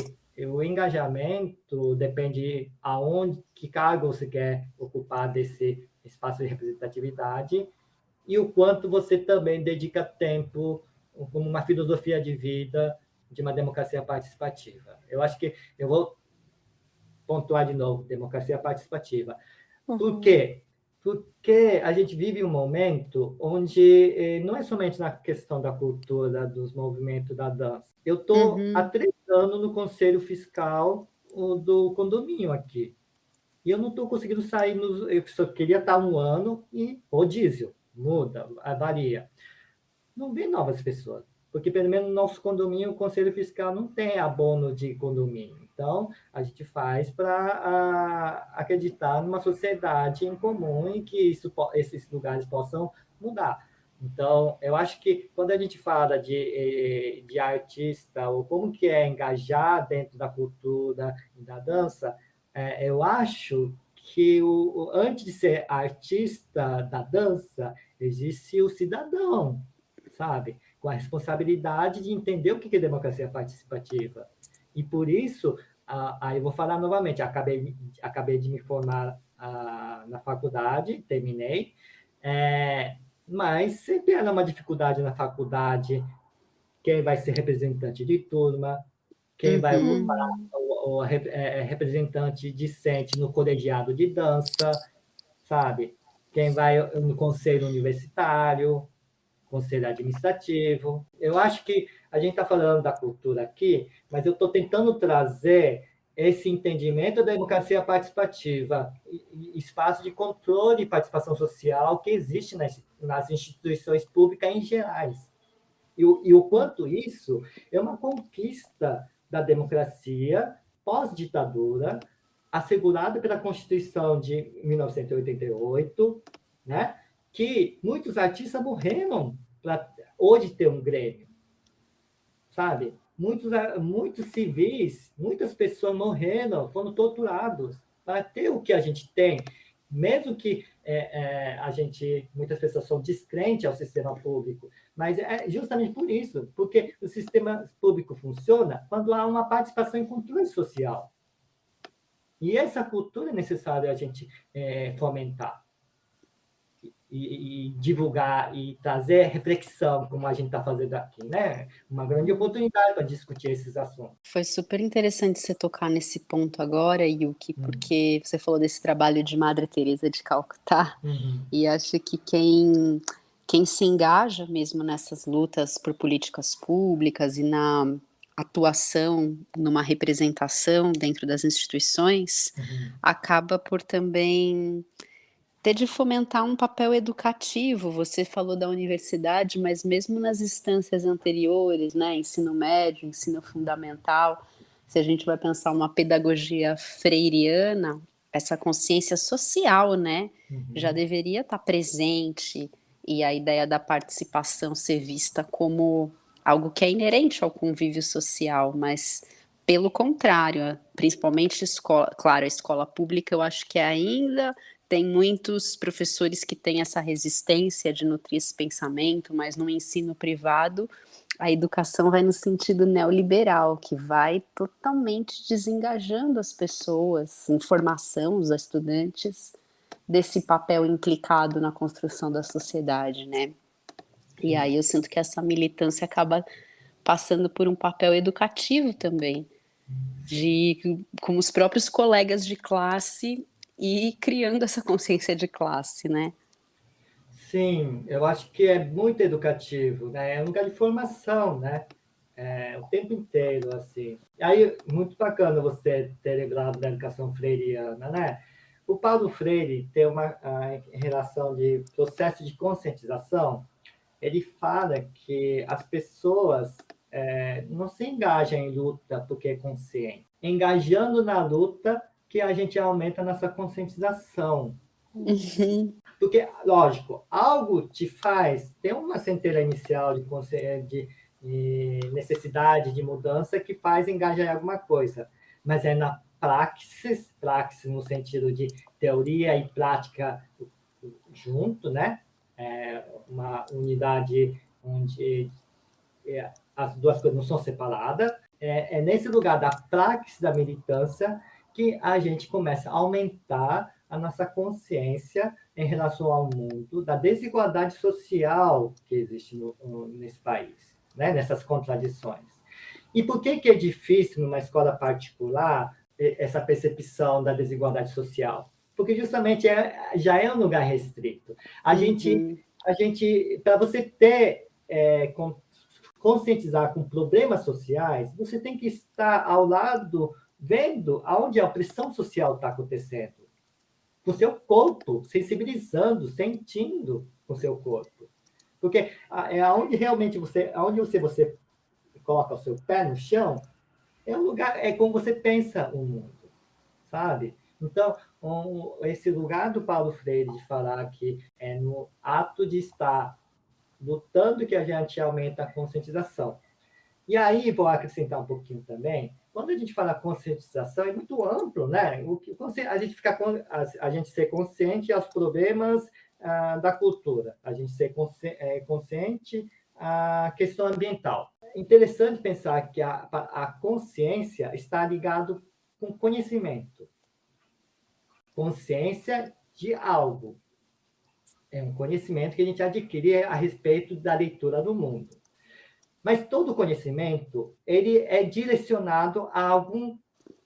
o engajamento depende aonde, que cargo você quer ocupar desse espaço de representatividade e o quanto você também dedica tempo como uma filosofia de vida de uma democracia participativa. Eu acho que eu vou pontuar de novo, democracia participativa. Por quê? Porque a gente vive um momento onde não é somente na questão da cultura, dos movimentos da dança. Eu estou há 3 anos no conselho fiscal do condomínio aqui. E eu não estou conseguindo sair. Eu só queria estar 1 ano e rodízio, muda, varia. Não vem novas pessoas. Porque, pelo menos, no nosso condomínio, o conselho fiscal não tem abono de condomínio. Então, a gente faz para acreditar numa sociedade em comum em que esses lugares possam mudar. Então, eu acho que quando a gente fala de artista, ou como que é engajar dentro da cultura e da dança, eu acho que antes de ser artista da dança, existe o cidadão, sabe? Com a responsabilidade de entender o que é democracia participativa. E por isso, aí eu vou falar novamente, acabei de me formar na faculdade, terminei, mas sempre era uma dificuldade na faculdade, quem vai ser representante de turma, quem vai ocupar o representante discente no colegiado de dança, sabe? Quem vai no conselho universitário, conselho administrativo. Eu acho que a gente está falando da cultura aqui, mas eu estou tentando trazer esse entendimento da democracia participativa, espaço de controle e participação social que existe nas instituições públicas em gerais. E o quanto isso é uma conquista da democracia pós-ditadura, assegurada pela Constituição de 1988, né? Que muitos artistas morreram para hoje ter um Grêmio, sabe? Muitos civis, muitas pessoas morreram, foram torturados para ter o que a gente tem, mesmo que muitas pessoas são descrentes ao sistema público, mas é justamente por isso, porque o sistema público funciona quando há uma participação em controle social. E essa cultura é necessário a gente fomentar e divulgar e trazer reflexão, como a gente está fazendo aqui, né? Uma grande oportunidade para discutir esses assuntos.
Foi super interessante você tocar nesse ponto agora, Yuki, porque você falou desse trabalho de Madre Teresa de Calcutá, e acho que quem se engaja mesmo nessas lutas por políticas públicas e na atuação numa representação dentro das instituições, acaba por também ter de fomentar um papel educativo. Você falou da universidade, mas mesmo nas instâncias anteriores, né, ensino médio, ensino fundamental, se a gente vai pensar uma pedagogia freiriana, essa consciência social, né, já deveria estar presente, e a ideia da participação ser vista como algo que é inerente ao convívio social, mas pelo contrário, principalmente escola, claro, a escola pública, eu acho que ainda tem muitos professores que têm essa resistência de nutrir esse pensamento, mas no ensino privado, a educação vai no sentido neoliberal, que vai totalmente desengajando as pessoas, informação, os estudantes, desse papel implicado na construção da sociedade, né? E aí eu sinto que essa militância acaba passando por um papel educativo também, com os próprios colegas de classe e criando essa consciência de classe, né?
Sim, eu acho que é muito educativo, né? É um lugar de formação, né? O tempo inteiro, assim. E aí, muito bacana você ter lembrado da educação freiriana, né? O Paulo Freire tem uma relação de processo de conscientização. Ele fala que as pessoas não se engajam em luta porque é consciente. Engajando na luta que a gente aumenta a nossa conscientização. Porque, lógico, algo te faz, tem uma centelha inicial de necessidade de mudança que faz engajar em alguma coisa, mas é na praxis no sentido de teoria e prática junto, né? Uma unidade onde as duas coisas não são separadas. É nesse lugar da praxis da militância que a gente começa a aumentar a nossa consciência em relação ao mundo, da desigualdade social que existe nesse país, né? Nessas contradições. E por que é difícil, numa escola particular, essa percepção da desigualdade social? Porque justamente já é um lugar restrito. A gente para você ter conscientizar com problemas sociais, você tem que estar ao lado, vendo aonde a opressão social está acontecendo. Com o seu corpo, sensibilizando, sentindo com o seu corpo. Porque é onde realmente você coloca o seu pé no chão, é um lugar, é como você pensa o mundo, sabe? Então, esse lugar do Paulo Freire de falar que é no ato de estar lutando que a gente aumenta a conscientização. E aí, vou acrescentar um pouquinho também, quando a gente fala conscientização, é muito amplo, né? A gente ser consciente aos problemas da cultura, a gente ser consciente à questão ambiental. É interessante pensar que a consciência está ligado com conhecimento. Consciência de algo. É um conhecimento que a gente adquire a respeito da leitura do mundo. Mas todo conhecimento, ele é direcionado a algum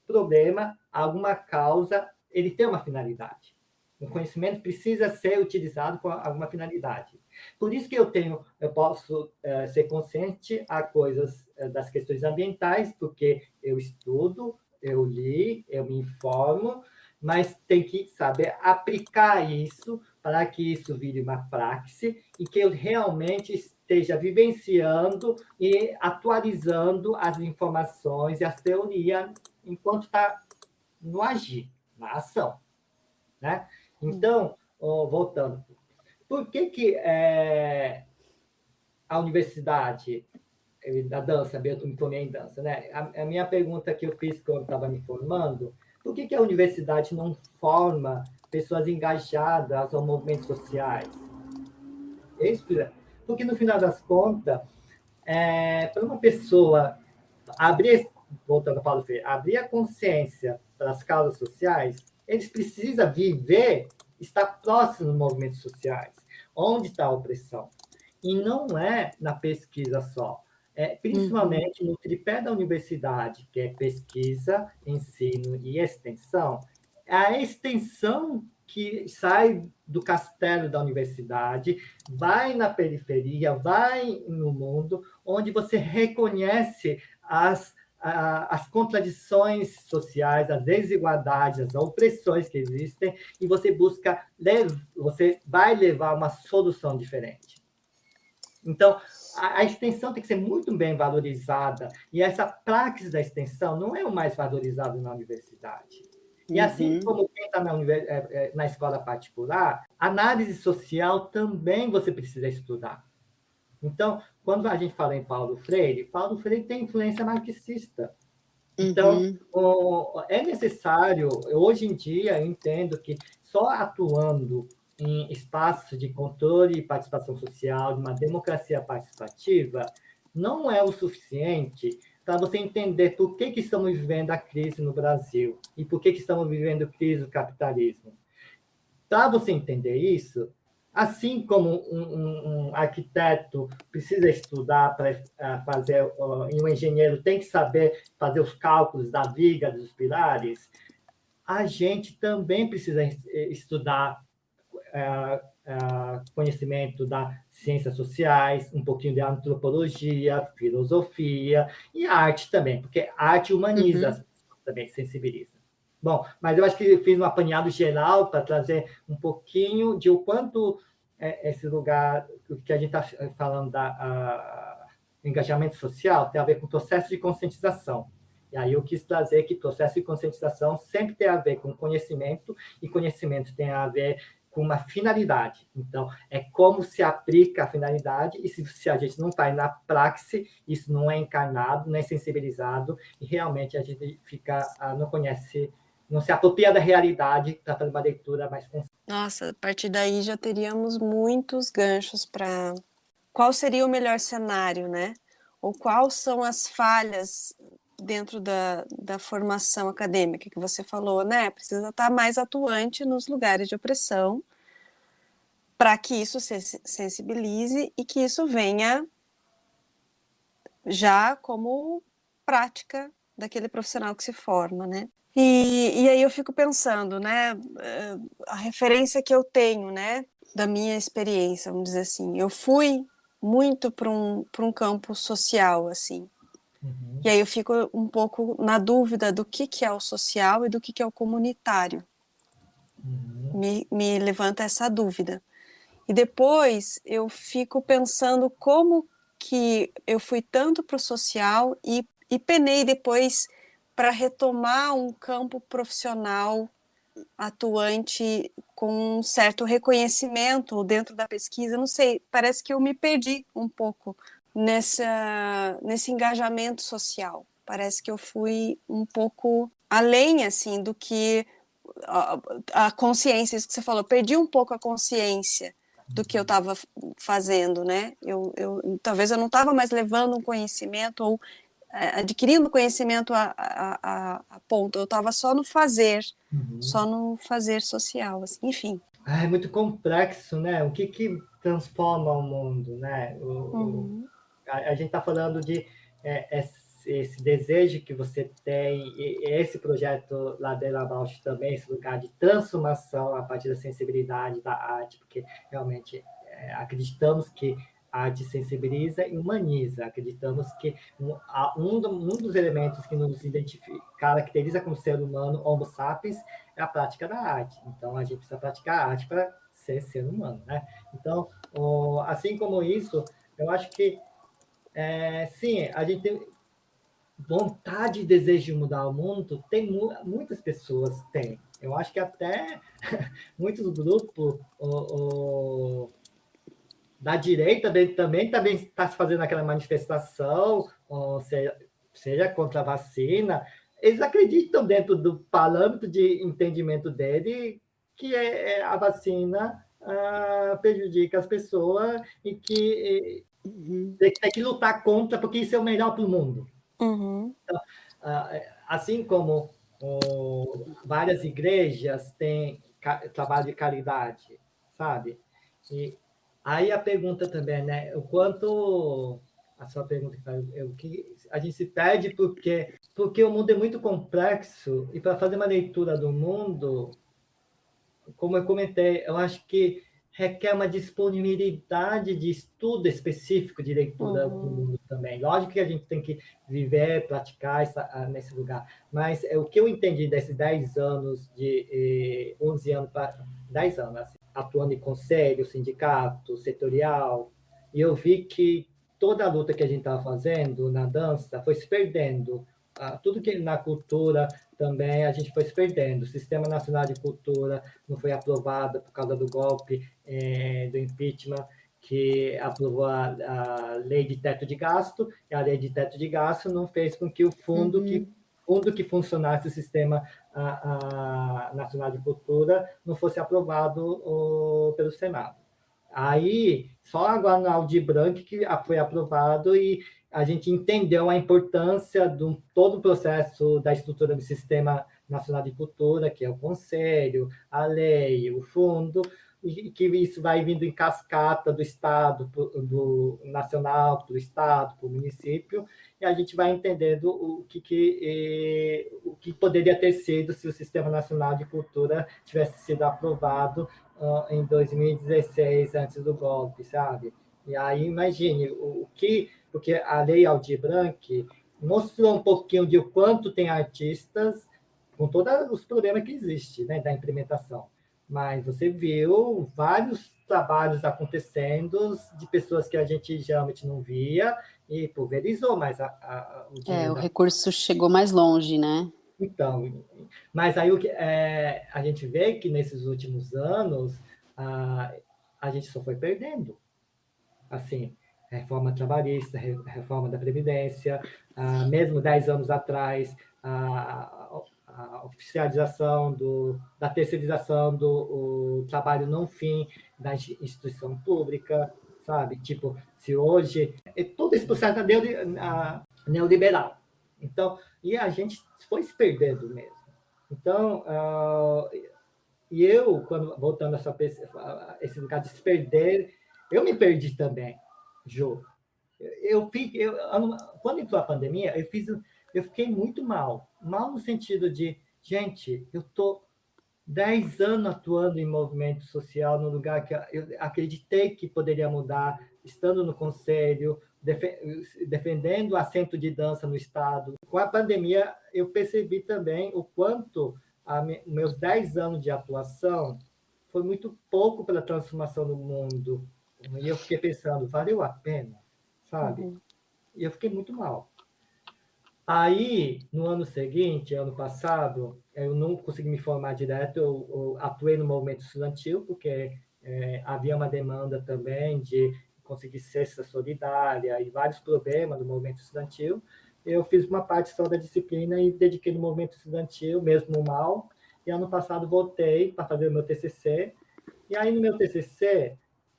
problema, a alguma causa, ele tem uma finalidade. O conhecimento precisa ser utilizado com alguma finalidade. Por isso que eu posso ser consciente a coisas das questões ambientais, porque eu estudo, eu li, eu me informo, mas tem que saber aplicar isso para que isso vire uma praxis e que eu realmente esteja vivenciando e atualizando as informações e as teorias enquanto está no agir, na ação, né? Então, voltando, por que a universidade da dança, eu me formei em dança, né? A minha pergunta que eu fiz quando estava me formando, por que a universidade não forma pessoas engajadas aos movimentos sociais? Porque, no final das contas, para uma pessoa abrir voltando ao Paulo Freire, abrir a consciência para as causas sociais, eles precisam viver, estar próximos dos movimentos sociais, onde está a opressão. E não é na pesquisa só, principalmente no tripé da universidade, que é pesquisa, ensino e extensão, é a extensão que sai do castelo da universidade, vai na periferia, vai no mundo, onde você reconhece as contradições sociais, as desigualdades, as opressões que existem, e você você vai levar uma solução diferente. Então, a extensão tem que ser muito bem valorizada, e essa praxis da extensão não é o mais valorizado na universidade. E assim como quem está na escola particular, análise social também você precisa estudar. Então, quando a gente fala em Paulo Freire tem influência marxista. Então, é necessário, hoje em dia, eu entendo que só atuando em espaços de controle e participação social, de uma democracia participativa, não é o suficiente para você entender por que estamos vivendo a crise no Brasil e por que estamos vivendo a crise do capitalismo. Para você entender isso, assim como um arquiteto precisa estudar para fazer, e um engenheiro tem que saber fazer os cálculos da viga, dos pilares, a gente também precisa estudar conhecimento das ciências sociais, um pouquinho de antropologia, filosofia e arte também, porque a arte humaniza as pessoas também, sensibiliza. Bom, mas eu acho que eu fiz um apanhado geral para trazer um pouquinho de o quanto esse lugar que a gente está falando da engajamento social tem a ver com o processo de conscientização. E aí eu quis trazer que processo de conscientização sempre tem a ver com conhecimento, e conhecimento tem a ver com uma finalidade. Então, é como se aplica a finalidade, e se a gente não faz na praxe, isso não é encarnado, não é sensibilizado, e realmente a gente não conhece, não se apropria da realidade para fazer uma leitura mais consciente.
Nossa, a partir daí já teríamos muitos ganchos para qual seria o melhor cenário, né? Ou quais são as falhas dentro da formação acadêmica que você falou, né? Precisa estar mais atuante nos lugares de opressão para que isso se sensibilize e que isso venha já como prática daquele profissional que se forma, né? E aí eu fico pensando, né? A referência que eu tenho, né? Da minha experiência, vamos dizer assim, eu fui muito para um campo social, assim. E aí eu fico um pouco na dúvida do que é o social e do que é o comunitário. Me levanta essa dúvida. E depois eu fico pensando como que eu fui tanto para o social e penei depois para retomar um campo profissional atuante com um certo reconhecimento dentro da pesquisa. Não sei, parece que eu me perdi um pouco nesse engajamento social. Parece que eu fui um pouco além, assim, do que a consciência, isso que você falou, perdi um pouco a consciência do que eu estava fazendo, né? Talvez eu não estava mais levando um conhecimento ou adquirindo conhecimento a ponto, eu estava só no fazer, só no fazer social, assim, enfim.
É muito complexo, né? O que transforma o mundo, né? A gente está falando de esse desejo que você tem, e esse projeto Ladeira Abaixo também, esse lugar de transformação a partir da sensibilidade da arte, porque realmente acreditamos que a arte sensibiliza e humaniza. Acreditamos que um dos elementos que nos caracteriza como ser humano, Homo sapiens, é a prática da arte. Então, a gente precisa praticar a arte para ser humano, né? Então, assim como isso, eu acho que, sim, a gente tem vontade e desejo de mudar o mundo, muitas pessoas têm. Eu acho que até muitos grupos da direita também está se fazendo aquela manifestação, seja contra a vacina. Eles acreditam dentro do parâmetro de entendimento dele que a vacina prejudica as pessoas e que tem que lutar contra, porque isso é o melhor para o mundo.
Uhum.
Então, assim como várias igrejas têm trabalho de caridade, sabe? E aí a pergunta também, né? O quanto a sua pergunta o que a gente se perde porque o mundo é muito complexo e para fazer uma leitura do mundo, como eu comentei, eu acho que requer uma disponibilidade de estudo específico de leitura do mundo também. Lógico que a gente tem que viver, praticar nesse lugar, mas o que eu entendi desses 10 anos, de 11 anos para 10 anos, assim, atuando em conselho, sindicato, setorial, e eu vi que toda a luta que a gente estava fazendo na dança foi se perdendo. Tudo que na cultura também a gente foi se perdendo. O Sistema Nacional de Cultura não foi aprovado por causa do golpe do impeachment, que aprovou a lei de teto de gasto, e a lei de teto de gasto não fez com que o fundo que funcionasse o Sistema Nacional de Cultura não fosse aprovado pelo Senado. Aí, só agora no Aldir Blanc que foi aprovado e a gente entendeu a importância de todo o processo da estrutura do Sistema Nacional de Cultura, que é o Conselho, a lei, o fundo, e que isso vai vindo em cascata do Estado, do nacional, para o Estado, para o município, e a gente vai entendendo o que poderia ter sido se o Sistema Nacional de Cultura tivesse sido aprovado em 2016, antes do golpe, sabe? E aí, imagine, porque a Lei Aldir Blanc mostrou um pouquinho de o quanto tem artistas, com todos os problemas que existem, né, da implementação. Mas você viu vários trabalhos acontecendo de pessoas que a gente geralmente não via e pulverizou mais o dinheiro.
O recurso chegou mais longe, né?
Então, mas aí a gente vê que nesses últimos anos a gente só foi perdendo. Assim, reforma trabalhista, reforma da Previdência, mesmo 10 anos atrás, a oficialização da terceirização do trabalho não fim da instituição pública, sabe? Tipo, se hoje... Todo esse processo neoliberal. Então, e a gente foi se perdendo mesmo. Então, e eu, voltando a esse lugar de se perder, eu me perdi também, Jô. Quando entrou a pandemia, eu fiquei muito mal no sentido de, gente, eu estou 10 anos atuando em movimento social, no lugar que eu acreditei que poderia mudar, estando no conselho, defendendo o assento de dança no Estado. Com a pandemia, eu percebi também o quanto meus 10 anos de atuação foi muito pouco pela transformação do mundo. E eu fiquei pensando, valeu a pena, sabe? E eu fiquei muito mal. Aí, no ano seguinte, ano passado, eu não consegui me formar direto, eu atuei no movimento estudantil, porque havia uma demanda também de conseguir cesta solidária e vários problemas do movimento estudantil. Eu fiz uma parte só da disciplina e dediquei no movimento estudantil, mesmo mal, e ano passado voltei para fazer o meu TCC, e aí no meu TCC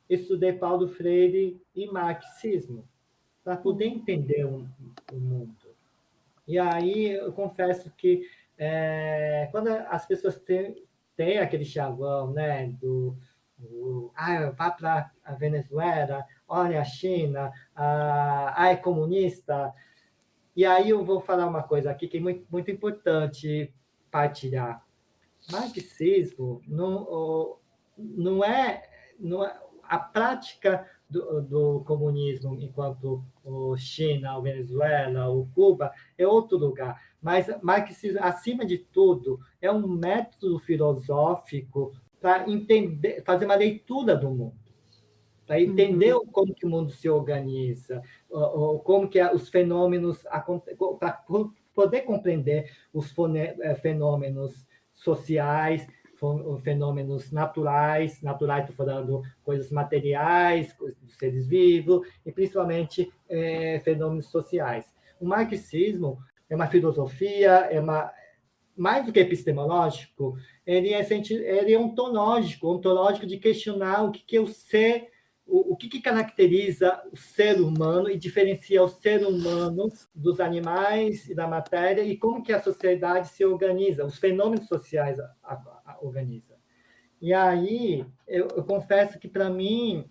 estudei Paulo Freire e marxismo, para poder entender o mundo. E aí eu confesso que quando as pessoas têm aquele chavão, né, vá para a Venezuela, olha a China, é comunista. E aí eu vou falar uma coisa aqui que é muito, muito importante partilhar. Marxismo não é a prática do comunismo enquanto o China, o Venezuela, o Cuba, é outro lugar. Mas marxismo, acima de tudo, é um método filosófico para entender, fazer uma leitura do mundo, para entender como que o mundo se organiza, como que os fenômenos para poder compreender os fenômenos sociais, fenômenos naturais, estou falando coisas materiais, dos seres vivos, e principalmente fenômenos sociais. O marxismo é uma filosofia, mais do que epistemológico, ele é ontológico de questionar o que é o ser, o que caracteriza o ser humano e diferencia o ser humano dos animais e da matéria, e como que a sociedade se organiza, os fenômenos sociais organizam. E aí, eu confesso que, para mim,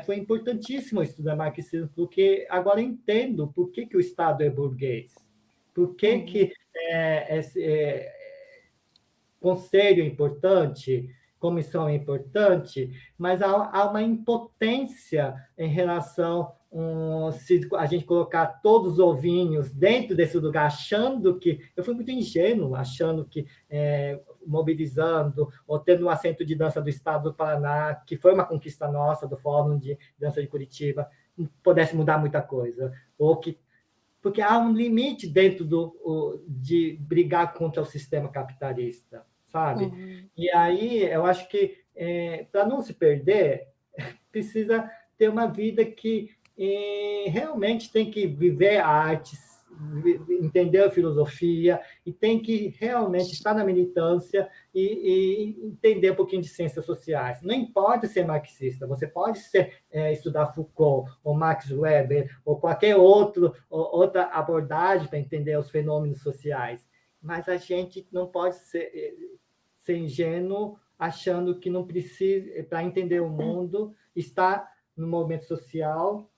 foi importantíssimo estudar marxismo, porque agora eu entendo por que o Estado é burguês, por que esse conselho é importante, comissão é importante, mas há uma impotência em relação se a gente colocar todos os ovinhos dentro desse lugar, achando que... Eu fui muito ingênuo, achando que mobilizando, ou tendo o assento de dança do Estado do Paraná, que foi uma conquista nossa, do Fórum de Dança de Curitiba, pudesse mudar muita coisa. Porque há um limite dentro de brigar contra o sistema capitalista, sabe?
Uhum.
E aí, eu acho que, para não se perder, precisa ter uma vida que realmente tem que viver artes, entender a filosofia, e tem que realmente estar na militância e entender um pouquinho de ciências sociais. Não importa ser marxista, você pode estudar Foucault, ou Max Weber, ou qualquer outra abordagem para entender os fenômenos sociais, mas a gente não pode ser ingênuo achando que não precisa, para entender o mundo, estar no movimento social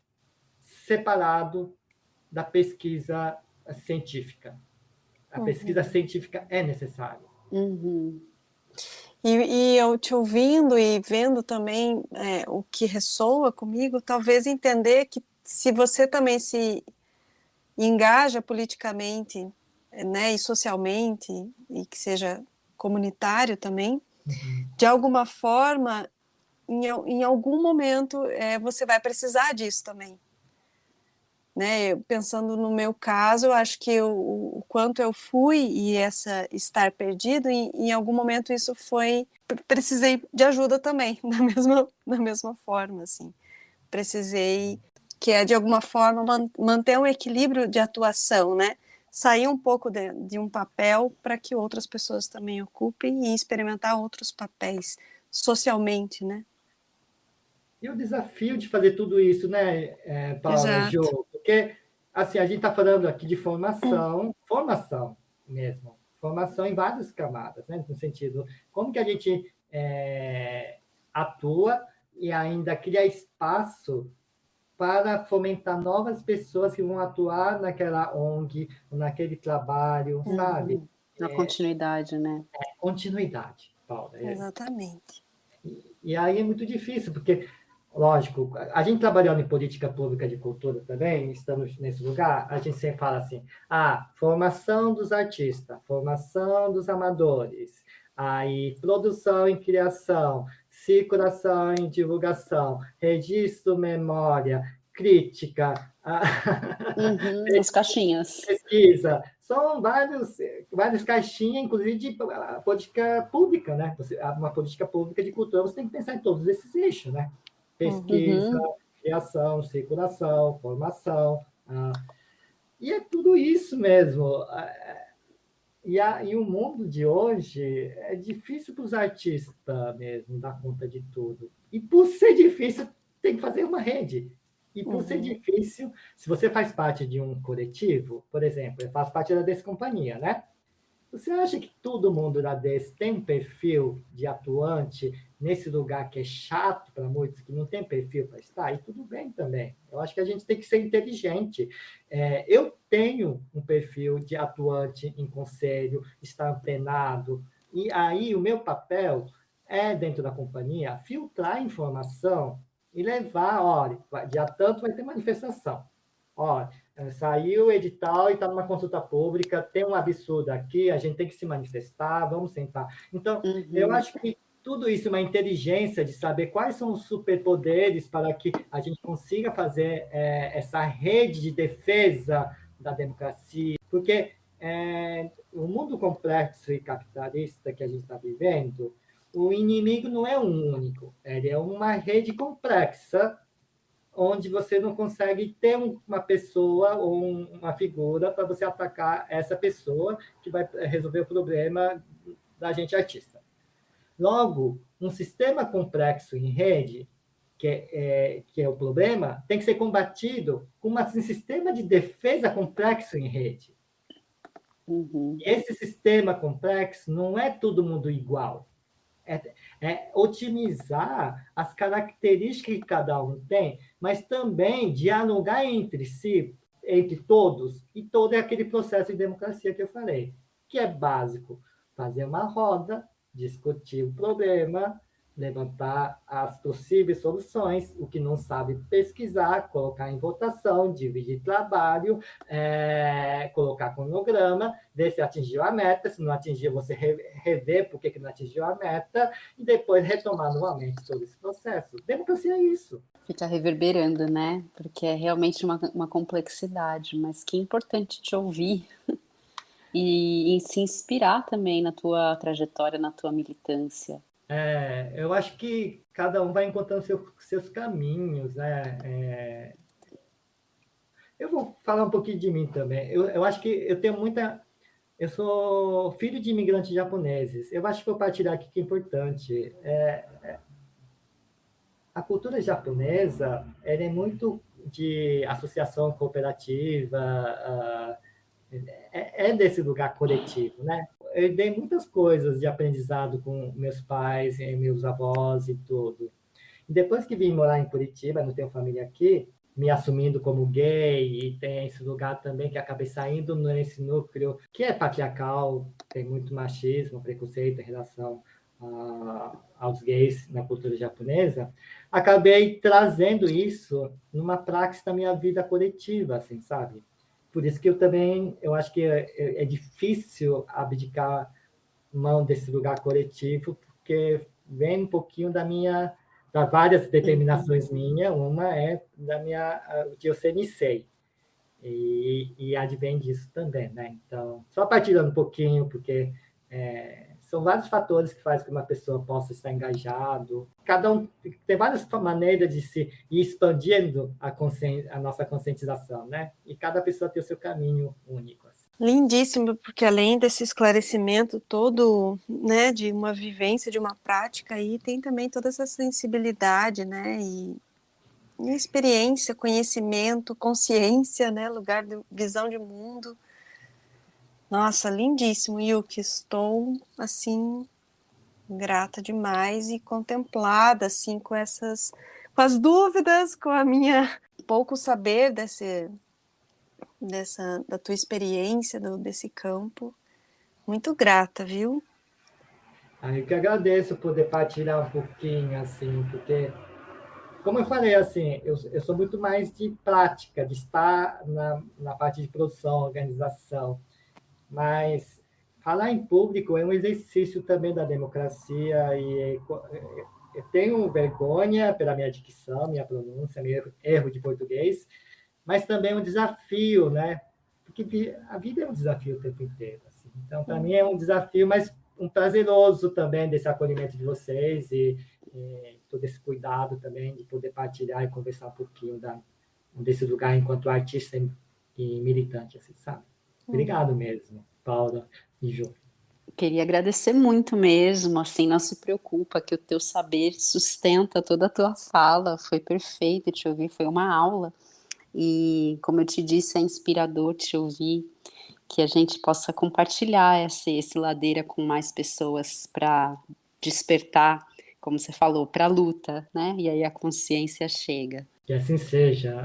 separado da pesquisa científica. A pesquisa científica é necessária.
Uhum.
E eu te ouvindo e vendo também o que ressoa comigo, talvez entender que se você também se engaja politicamente, né, e socialmente, e que seja comunitário também, de alguma forma, em algum momento, você vai precisar disso também. Né? Pensando no meu caso, eu acho que o quanto eu fui e estar perdido, em algum momento isso foi... Precisei de ajuda também, da mesma forma, assim. Precisei, que é de alguma forma manter um equilíbrio de atuação, né? Sair um pouco de um papel para que outras pessoas também ocupem e experimentar outros papéis socialmente, né?
E o desafio de fazer tudo isso, né, Paula,
Exato.
Jo? Porque, assim, a gente está falando aqui de formação mesmo, formação em várias camadas, né, no sentido, como que a gente atua e ainda cria espaço para fomentar novas pessoas que vão atuar naquela ONG, naquele trabalho, sabe?
Na continuidade, né?
Continuidade, Paula.
Exatamente.
E aí é muito difícil, porque, lógico, a gente trabalhando em política pública de cultura também, estamos nesse lugar, a gente sempre fala assim, formação dos artistas, formação dos amadores, aí produção e criação, circulação e divulgação, registro, memória, crítica,
As caixinhas.
pesquisa. São várias caixinhas, inclusive de política pública, né? Uma política pública de cultura, você tem que pensar em todos esses eixos, né? Pesquisa, criação, circulação, formação. E é tudo isso mesmo. E o mundo de hoje é difícil para os artistas mesmo dar conta de tudo. E por ser difícil, tem que fazer uma rede. E por ser difícil, se você faz parte de um coletivo, por exemplo, eu faço parte da Descompanhia, né? Você acha que todo mundo da Des tem um perfil de atuante nesse lugar que é chato para muitos, que não tem perfil para estar? E tudo bem também. Eu acho que a gente tem que ser inteligente. Eu tenho um perfil de atuante em conselho, estar antenado, e aí o meu papel dentro da companhia, filtrar informação e levar, olha, dia tanto vai ter manifestação. Olha, saiu o edital e está numa consulta pública, tem um absurdo aqui, a gente tem que se manifestar, vamos sentar. Então, eu acho que tudo isso é uma inteligência de saber quais são os superpoderes para que a gente consiga fazer essa rede de defesa da democracia, porque o mundo complexo e capitalista que a gente está vivendo, o inimigo não é um único, ele é uma rede complexa, onde você não consegue ter uma pessoa ou uma figura para você atacar essa pessoa que vai resolver o problema da gente artista. Logo, um sistema complexo em rede que é o problema, tem que ser combatido com um sistema de defesa complexo em rede.
Uhum.
E esse sistema complexo não é todo mundo igual. É otimizar as características que cada um tem, mas também dialogar entre si, entre todos, e todo aquele processo de democracia que eu falei, que é básico. Fazer uma roda, discutir o problema, levantar as possíveis soluções, o que não sabe pesquisar, colocar em votação, dividir trabalho, colocar cronograma, ver se atingiu a meta, se não atingiu, você rever por que não atingiu a meta, e depois retomar novamente todo esse processo. Democracia é isso.
Fica reverberando, né? Porque é realmente uma complexidade, mas que importante te ouvir e se inspirar também na tua trajetória, na tua militância.
Eu acho que cada um vai encontrando seus caminhos, né? Eu vou falar um pouquinho de mim também. Eu acho que eu tenho muita... Eu sou filho de imigrantes japoneses. Eu acho que vou partilhar aqui que é importante. A cultura japonesa, ela é muito de associação cooperativa, desse lugar coletivo, né? Eu dei muitas coisas de aprendizado com meus pais, meus avós e tudo. E depois que vim morar em Curitiba, não tenho família aqui, me assumindo como gay, e tem esse lugar também que acabei saindo nesse núcleo que é patriarcal, tem muito machismo, preconceito em relação aos gays na cultura japonesa, acabei trazendo isso numa prática da minha vida coletiva, assim, sabe? Por isso que eu acho que é difícil abdicar mão desse lugar coletivo, porque vem um pouquinho das várias determinações minhas, uma é de eu ser Nisei, e advém disso também, né? Então, só partilhando um pouquinho, porque são vários fatores que fazem com que uma pessoa possa estar engajado. Cada um tem várias maneiras de se ir expandindo a nossa conscientização, né? E cada pessoa tem o seu caminho único. Assim.
Lindíssimo, porque além desse esclarecimento todo, né, de uma vivência, de uma prática, aí tem também toda essa sensibilidade, né, e experiência, conhecimento, consciência, né, lugar de visão de mundo. Nossa, lindíssimo, Yuki, estou, assim, grata demais e contemplada, assim, com as dúvidas, com a minha pouco saber da tua experiência, desse campo. Muito grata, viu?
Eu que agradeço poder partilhar um pouquinho, assim, porque, como eu falei, assim, eu sou muito mais de prática, de estar na parte de produção, organização, mas falar em público é um exercício também da democracia e eu tenho vergonha pela minha dicção, minha pronúncia, meu erro de português, mas também é um desafio, né? Porque a vida é um desafio o tempo inteiro. Assim. Então, para mim é um desafio, mas um prazeroso também desse acolhimento de vocês e todo esse cuidado também de poder partilhar e conversar um pouquinho desse lugar enquanto artista e militante, assim, sabe? Obrigado mesmo, Paula e Ju.
Queria agradecer muito mesmo, assim, não se preocupa que o teu saber sustenta toda a tua fala, foi perfeito te ouvir, foi uma aula, e como eu te disse, é inspirador te ouvir, que a gente possa compartilhar esse Ladeira com mais pessoas para despertar, como você falou, para a luta, né, e aí a consciência chega.
Que assim seja.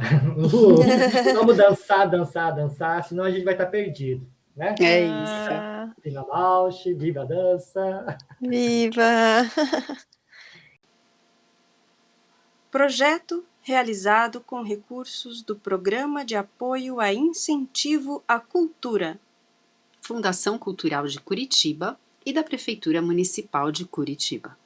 Vamos dançar, senão a gente vai estar perdido, né?
É isso.
Viva Bausch, viva a dança.
Viva! Projeto realizado com recursos do Programa de Apoio a Incentivo à Cultura.
Fundação Cultural de Curitiba e da Prefeitura Municipal de Curitiba.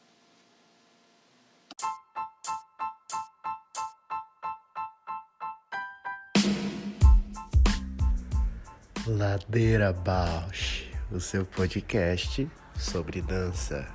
Ladeira Bausch, o seu podcast sobre dança.